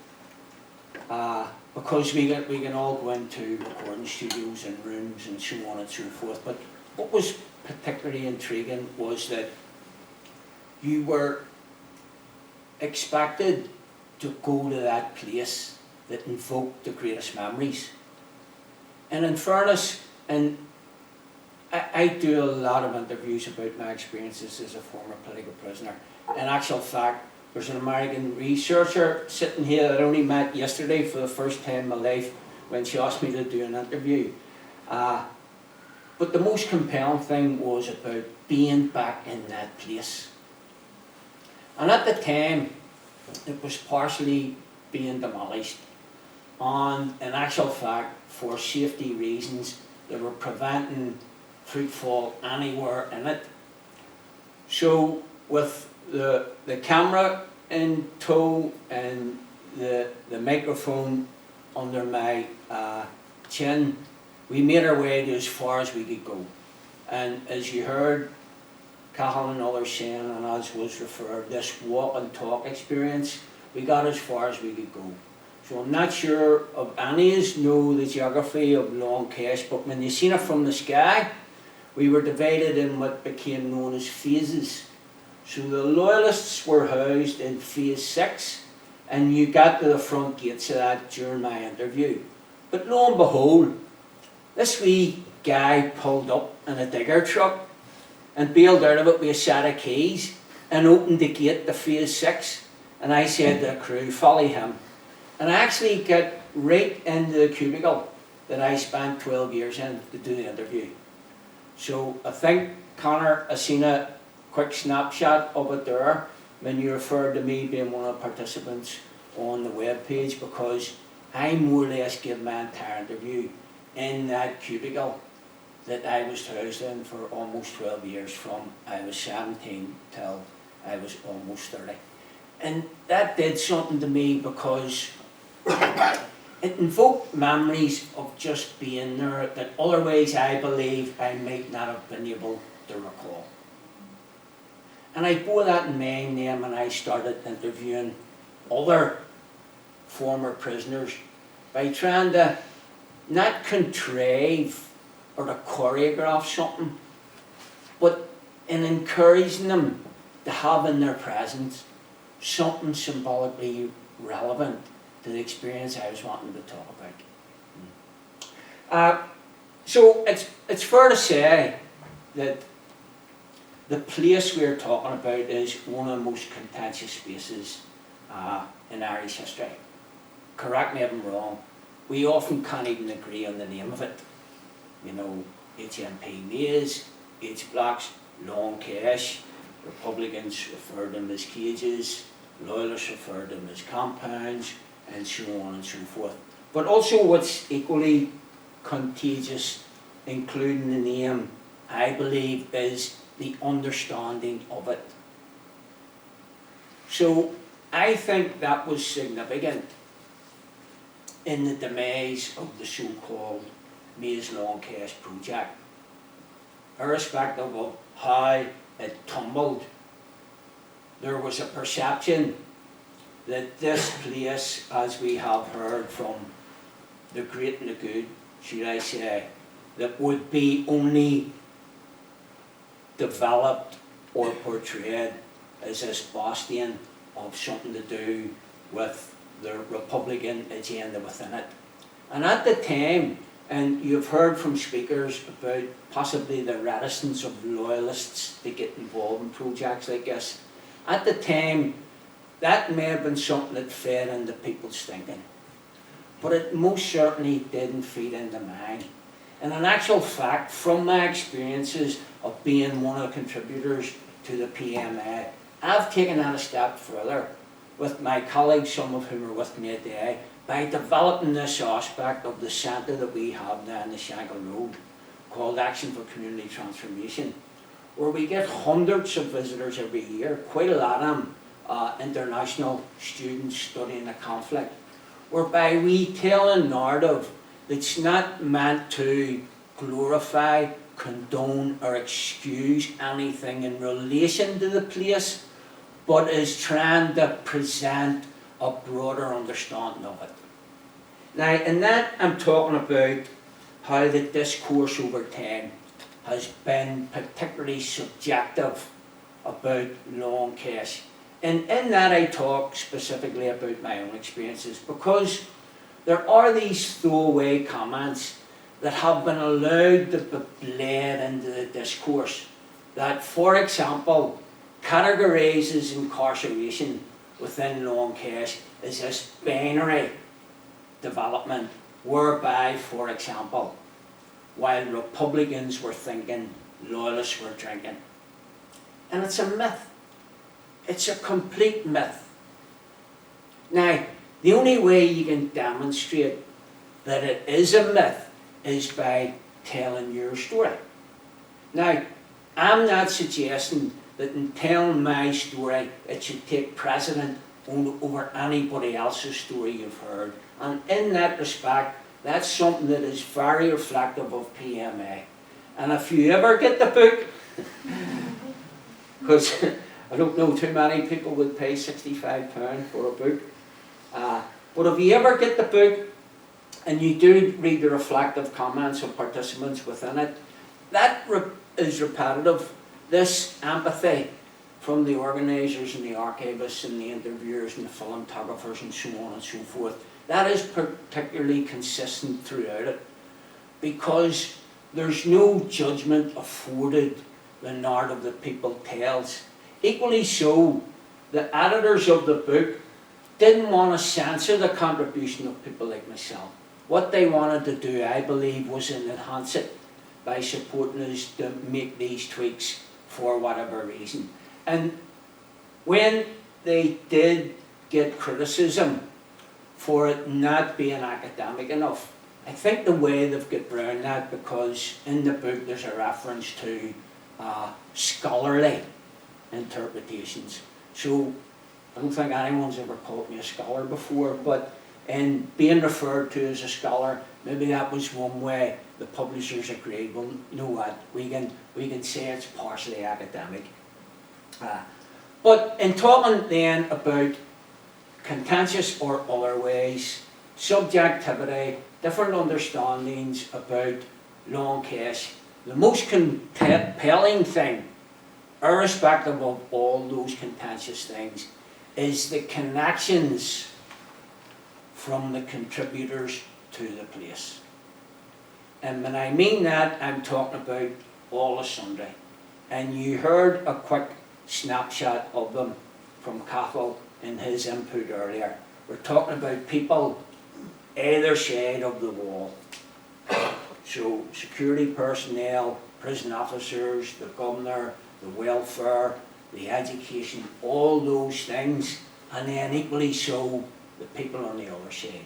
because we can all go into recording studios and rooms and so on and so forth, but what was particularly intriguing was that you were expected to go to that place that invoked the greatest memories. And in fairness, and I do a lot of interviews about my experiences as a former political prisoner. In actual fact, there's an American researcher sitting here that I only met yesterday for the first time in my life when she asked me to do an interview. But the most compelling thing was about being back in that place. And at the time, it was partially being demolished. And in actual fact, for safety reasons, they were preventing footfall anywhere in it. So with the camera in tow and the microphone under my chin, we made our way to as far as we could go. And as you heard Cathal and others saying, and as was referred, this walk and talk experience, we got as far as we could go. So I'm not sure of any of us know the geography of Long Kesh, but when you seen it from the sky, we were divided in what became known as phases. So the loyalists were housed in phase 6, and you got to the front gates of that during my interview. But lo and behold, this wee guy pulled up in a digger truck and bailed out of it with a set of keys and opened the gate to phase 6. And I said to the crew, follow him. And I actually got right into the cubicle that I spent 12 years in to do the interview. So I think, Connor, I seen a quick snapshot of it there when you referred to me being one of the participants on the web page, because I more or less gave my entire interview in that cubicle that I was housed in for almost 12 years, from I was 17 till I was almost 30. And that did something to me, because it invoked memories of just being there that otherwise I believe I might not have been able to recall. And I bore that in mind then when I started interviewing other former prisoners by trying to not contrive or to choreograph something, but in encouraging them to have in their presence something symbolically relevant to the experience I was wanting to talk about. So it's fair to say that the place we're talking about is one of the most contentious spaces in Irish history. Correct me if I'm wrong, we often can't even agree on the name of it. You know, HMP Maze, H blocks, Long Kesh, Republicans refer to them as cages, Loyalists refer to them as compounds, and so on and so forth. But also what's equally contagious, including the name, I believe, is the understanding of it. So I think that was significant in the demise of the so-called Maze and Long Kesh project. Irrespective of how it tumbled, there was a perception that this place, as we have heard from the great and the good, should I say, that would be only developed or portrayed as this bastion of something to do with the Republican agenda within it. And at the time, and you've heard from speakers about possibly the reticence of loyalists to get involved in projects like this, at the time, that may have been something that fed into people's thinking. But it most certainly didn't feed into mine. And in actual fact, from my experiences of being one of the contributors to the PMA, I've taken that a step further with my colleagues, some of whom are with me today, by developing this aspect of the centre that we have now in the Shankill Road, called Action for Community Transformation, where we get hundreds of visitors every year, quite a lot of them, international students studying the conflict, whereby we tell a narrative that's not meant to glorify, condone or excuse anything in relation to the place, but is trying to present a broader understanding of it. Now, in that I'm talking about how the discourse over time has been particularly subjective about Long Kesh. And in that I talk specifically about my own experiences, because there are these throwaway comments that have been allowed to be bled into the discourse that, for example, categorises incarceration within Long Kesh as this binary development whereby, for example, while Republicans were thinking, loyalists were drinking. And it's a myth. It's a complete myth. Now, the only way you can demonstrate that it is a myth is by telling your story. Now, I'm not suggesting that in telling my story it should take precedent over anybody else's story you've heard. And in that respect, that's something that is very reflective of PMA. And if you ever get the book, because I don't know too many people would pay £65 for a book, but if you ever get the book and you do read the reflective comments of participants within it, that is repetitive. This empathy from the organisers and the archivists and the interviewers and the filmtographers and so on and so forth, that is particularly consistent throughout it, because there's no judgment afforded the narrative that people tells. Equally so, the editors of the book didn't want to censor the contribution of people like myself. What they wanted to do, I believe, was to enhance it by supporting us to make these tweaks for whatever reason. And when they did get criticism for it not being academic enough, I think the way they've got around that, because in the book there's a reference to scholarly interpretations. So I don't think anyone's ever called me a scholar before, but in being referred to as a scholar, maybe that was one way the publishers agreed, well, you know what, we can say it's partially academic. But in talking then about contentious or other ways, subjectivity, different understandings about Long Kesh, the most compelling thing, irrespective of all those contentious things, is the connections from the contributors to the place. And when I mean that, I'm talking about all of Sunday. And you heard a quick snapshot of them from Cathal in his input earlier. We're talking about people either side of the wall. So security personnel, prison officers, the governor, the welfare, the education, all those things, and then equally so the people on the other side,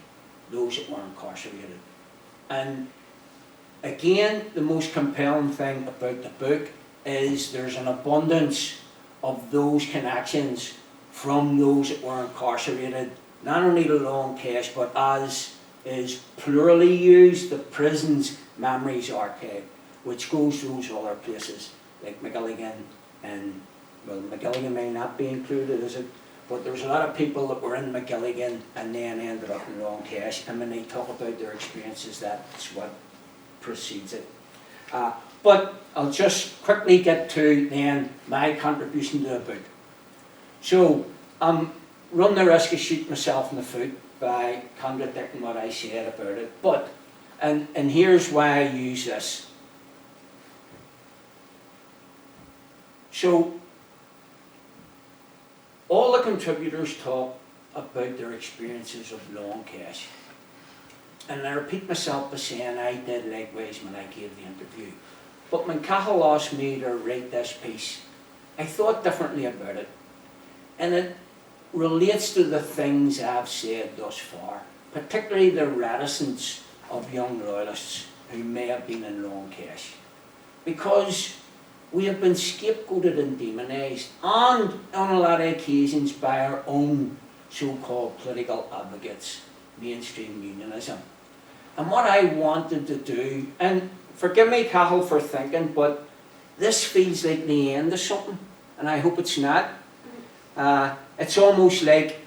those that were incarcerated. And again, the most compelling thing about the book is there's an abundance of those connections from those that were incarcerated, not only to Long Kesh, but as is plurally used, the Prison's Memories Archive, which goes to those other places, like McGilligan, and, well, McGilligan may not be included, is it? But there's a lot of people that were in McGilligan and then ended up in Long Kesh, and when they talk about their experiences, that's what precedes it. But I'll just quickly get to then my contribution to the book. So I'm running the risk of shooting myself in the foot by contradicting what I said about it, but, and here's why I use this. So all the contributors talk about their experiences of Long Kesh. And I repeat myself by saying I did likewise when I gave the interview. But when Cathal asked me to write this piece, I thought differently about it. And it relates to the things I've said thus far, particularly the reticence of young loyalists who may have been in Long Kesh. Because we have been scapegoated and demonised, and on a lot of occasions by our own so-called political advocates, mainstream unionism. And what I wanted to do, and forgive me, Cathal, for thinking, but this feels like the end of something, and I hope it's not. It's almost like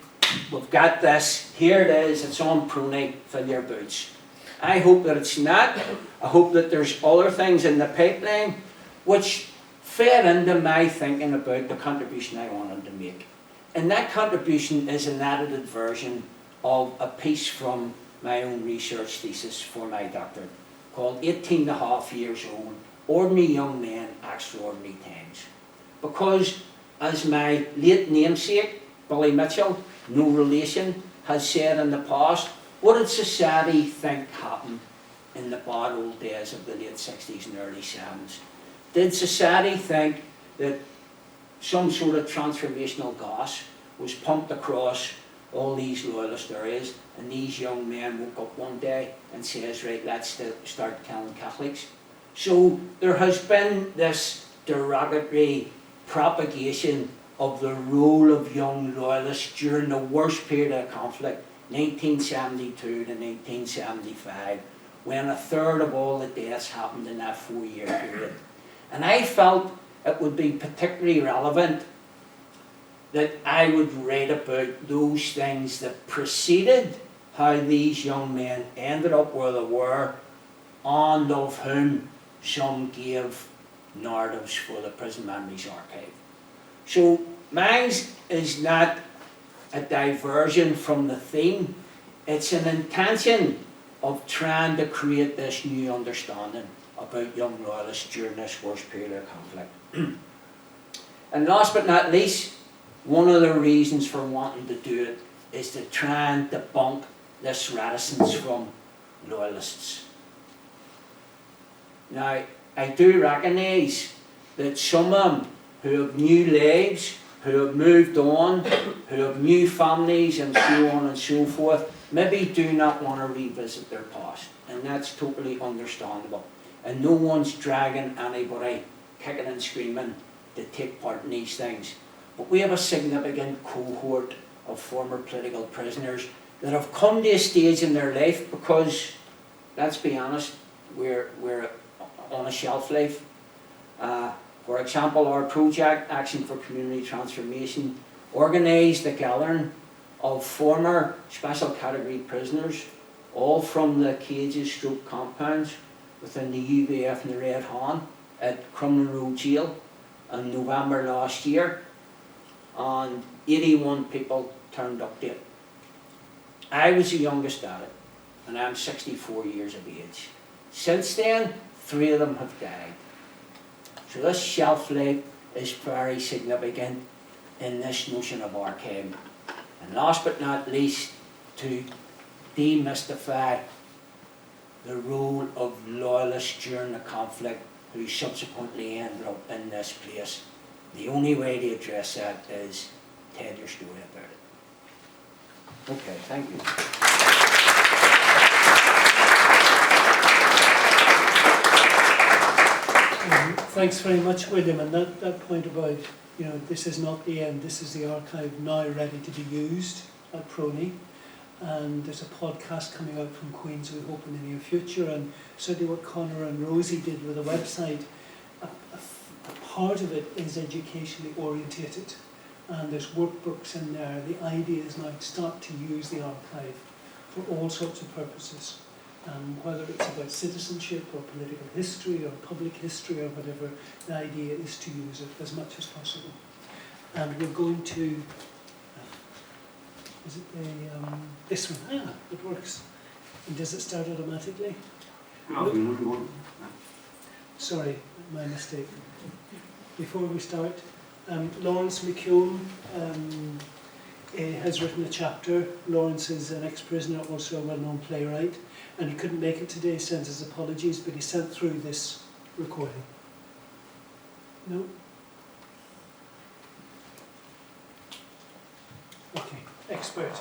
we've got this, here it is, it's on PRONI, fill your boots. I hope that it's not. I hope that there's other things in the pipeline which fed into my thinking about the contribution I wanted to make. And that contribution is an edited version of a piece from my own research thesis for my doctorate called 18.5 Years Old, Ordinary Young Men, Extraordinary Times. Because as my late namesake, Billy Mitchell, no relation, has said in the past, what did society think happened in the bad old days of the late 60s and early 70s? Did society think that some sort of transformational gas was pumped across all these loyalist areas and these young men woke up one day and says, right, let's start killing Catholics? So there has been this derogatory propagation of the role of young loyalists during the worst period of conflict, 1972 to 1975, when a third of all the deaths happened in that 4-year period. And I felt it would be particularly relevant that I would write about those things that preceded how these young men ended up where they were, and of whom some gave narratives for the Prison Memories Archive. So mine is not a diversion from the theme, it's an intention of trying to create this new understanding about young loyalists during this worst period of conflict. And last but not least, one of the reasons for wanting to do it is to try and debunk this reticence from loyalists. Now, I do recognise that some of them who have new lives, who have moved on, who have new families and so on and so forth, maybe do not want to revisit their past, and that's totally understandable. And no one's dragging anybody kicking and screaming to take part in these things. But we have a significant cohort of former political prisoners that have come to a stage in their life because, let's be honest, we're on a shelf life. For example, our project, Action for Community Transformation, organised a gathering of former special category prisoners, all from the cages stroke compounds within the UVF and the Red Hand at Crumlin Road Jail in November last year, and 81 people turned up to it. I was the youngest at it, and I'm 64 years of age. Since then, 3 of them have died. So this shelf life is very significant in this notion of archive. And last but not least, to demystify the role of loyalists during the conflict who subsequently ended up in this place. The only way to address that is tell your story about it. Okay, thank you. Thanks very much, William. And that point about, you know, this is not the end, this is the archive now ready to be used at PRONI. And there's a podcast coming out from Queen's, we hope, in the near future. And certainly what Connor and Rosie did with the website, a part of it is educationally orientated. And there's workbooks in there. The idea is now to start to use the archive for all sorts of purposes. Whether it's about citizenship or political history or public history or whatever, the idea is to use it as much as possible. And we're going to, is it this one? Ah, it works. And does it start automatically? Good afternoon, everyone. Sorry, my mistake. Before we start, Lawrence McKeown has written a chapter. Lawrence is an ex-prisoner, also a well-known playwright, and he couldn't make it today, sends his apologies, but he sent through this recording. No? Okay, expert.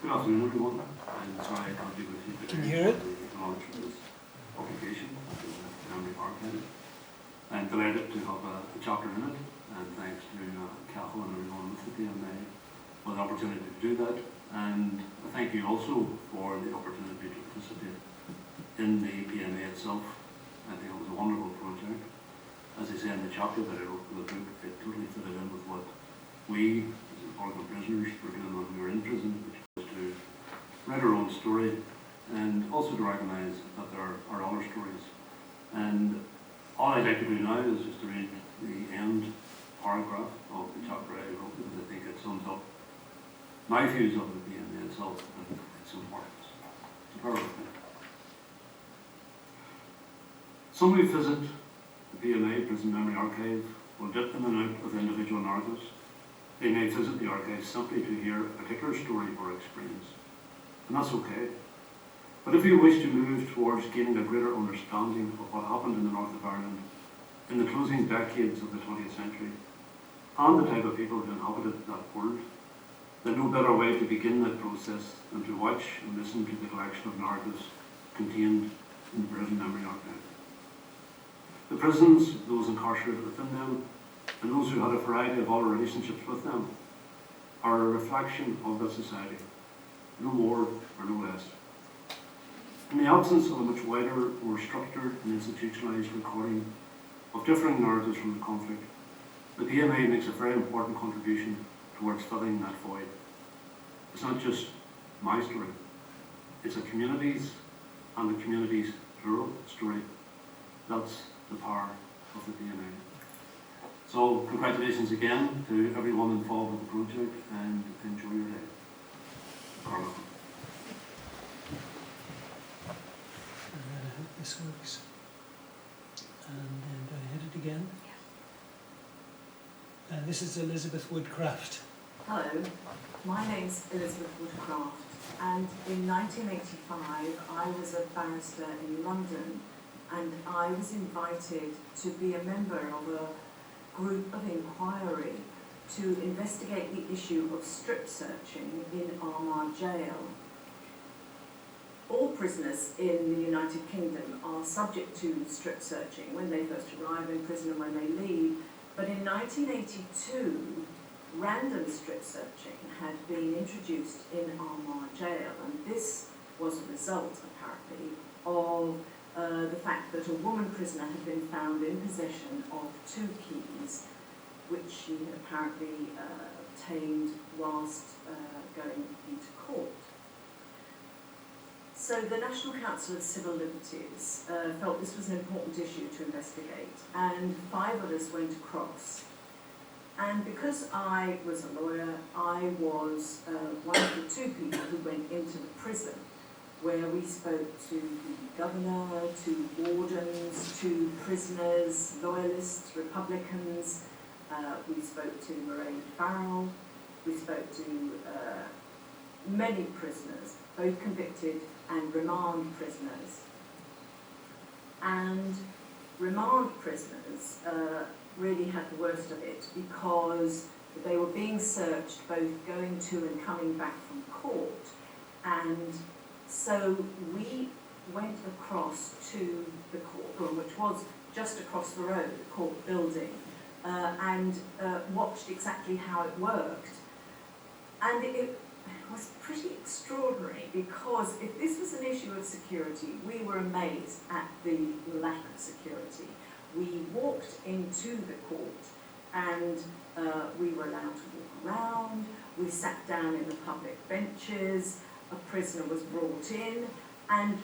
Good afternoon, everyone. I'm sorry I can't be with you today. Can you hear it? Acknowledge this publication of the Memory Archive. I'm delighted to have a chapter in it, and thanks to Cathal and everyone with the PMA for the opportunity to do that. And thank you also for the opportunity to participate in the PMA itself. I think it was a wonderful project. as I say in the chapter that I wrote for the book, it totally fitted in with what we, as Armagh prisoners, were doing when we were in prison, which was to write our own story and also to recognise that there are other stories. And all I'd like to do now is just to read the end paragraph of the chapter I wrote, because I think it sums up my views of the PMA itself and its importance. So bear with me. Some who visit the PMA, Prison Memory Archive, will dip in and out of individual narratives. They may visit the archive simply to hear a particular story or experience, and that's okay. But if you wish to move towards gaining a greater understanding of what happened in the north of Ireland in the closing decades of the 20th century, and the type of people who inhabited that world, then no better way to begin that process than to watch and listen to the collection of narratives contained in the Prison Memory Archive. The prisons, those incarcerated within them, and those who had a variety of other relationships with them, are a reflection of that society, no more or no less. In the absence of a much wider, more structured and institutionalised recording of differing narratives from the conflict, the PMA makes a very important contribution towards filling that void. It's not just my story, it's a community's and the community's plural story. That's the power of the PMA. So congratulations again to everyone involved with the project, and enjoy your day. Armagh. I hope this works. And then do I hit it again? Yeah. This is Elizabeth Woodcraft. Hello, my name's Elizabeth Woodcraft, and in 1985 I was a barrister in London, and I was invited to be a member of a group of inquiry to investigate the issue of strip searching in Armagh Gaol. All prisoners in the United Kingdom are subject to strip searching when they first arrive in prison and when they leave, but in 1982 random strip searching had been introduced in Armagh Gaol, and this was a result apparently of the fact that a woman prisoner had been found in possession of 2 keys which she had apparently obtained whilst going into court. So the National Council of Civil Liberties felt this was an important issue to investigate, and 5 of us went across. And because I was a lawyer, I was one of the 2 people who went into the prison, where we spoke to the governor, to wardens, to prisoners, loyalists, Republicans. We spoke to Mairead Farrell. We spoke to many prisoners, both convicted and remand prisoners. And remand prisoners really had the worst of it, because they were being searched both going to and coming back from court. And so we went across to the courtroom, which was just across the road, the court building, and watched exactly how it worked. And it was pretty extraordinary, because if this was an issue of security, we were amazed at the lack of security. We walked into the court and we were allowed to walk around. We sat down in the public benches. A prisoner was brought in and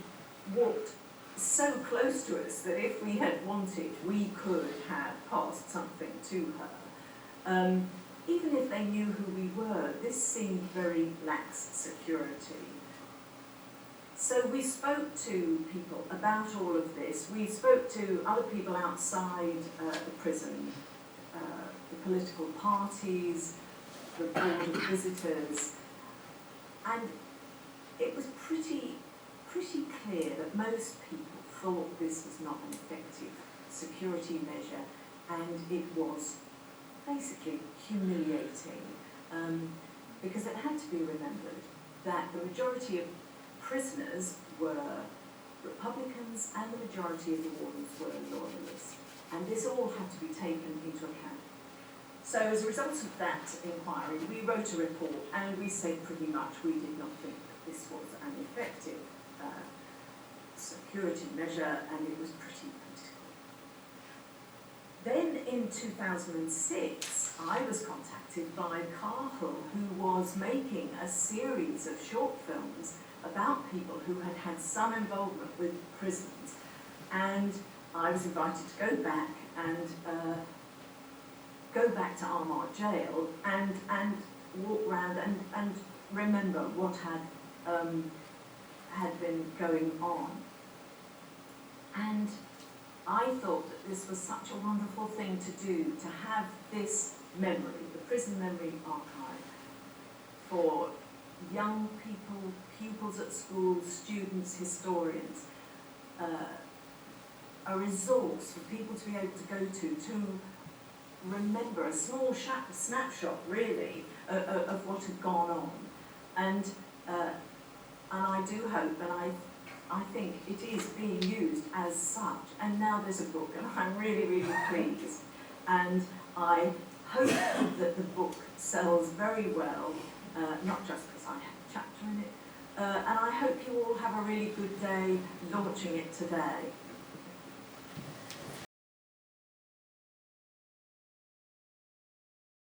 walked so close to us that if we had wanted, we could have passed something to her. Even if they knew who we were, this seemed very lax security. So we spoke to people about all of this. We spoke to other people outside the prison, the political parties, the board of visitors, and it was pretty clear that most people thought this was not an effective security measure, and it was basically humiliating, because it had to be remembered that the majority of prisoners were Republicans and the majority of the wardens were loyalists, and this all had to be taken into account. So as a result of that inquiry, we wrote a report, and we said pretty much we did not think that this was an effective security measure, and it was pretty political. in 2006, I was contacted by Cahill, who was making a series of short films about people who had had some involvement with prisons. And I was invited to go back to Armagh Gaol and walk around and remember what had been going on. And I thought that this was such a wonderful thing to do, to have this memory, the Prison Memory Archive, for young people, pupils at school, students, historians, a resource for people to be able to go to remember a small snapshot, really, of what had gone on. And I do hope, and I think it is being used as such. And now there's a book, and I'm really, really pleased. And I hope that the book sells very well, not just because I have a chapter in it. And I hope you all have a really good day launching it today.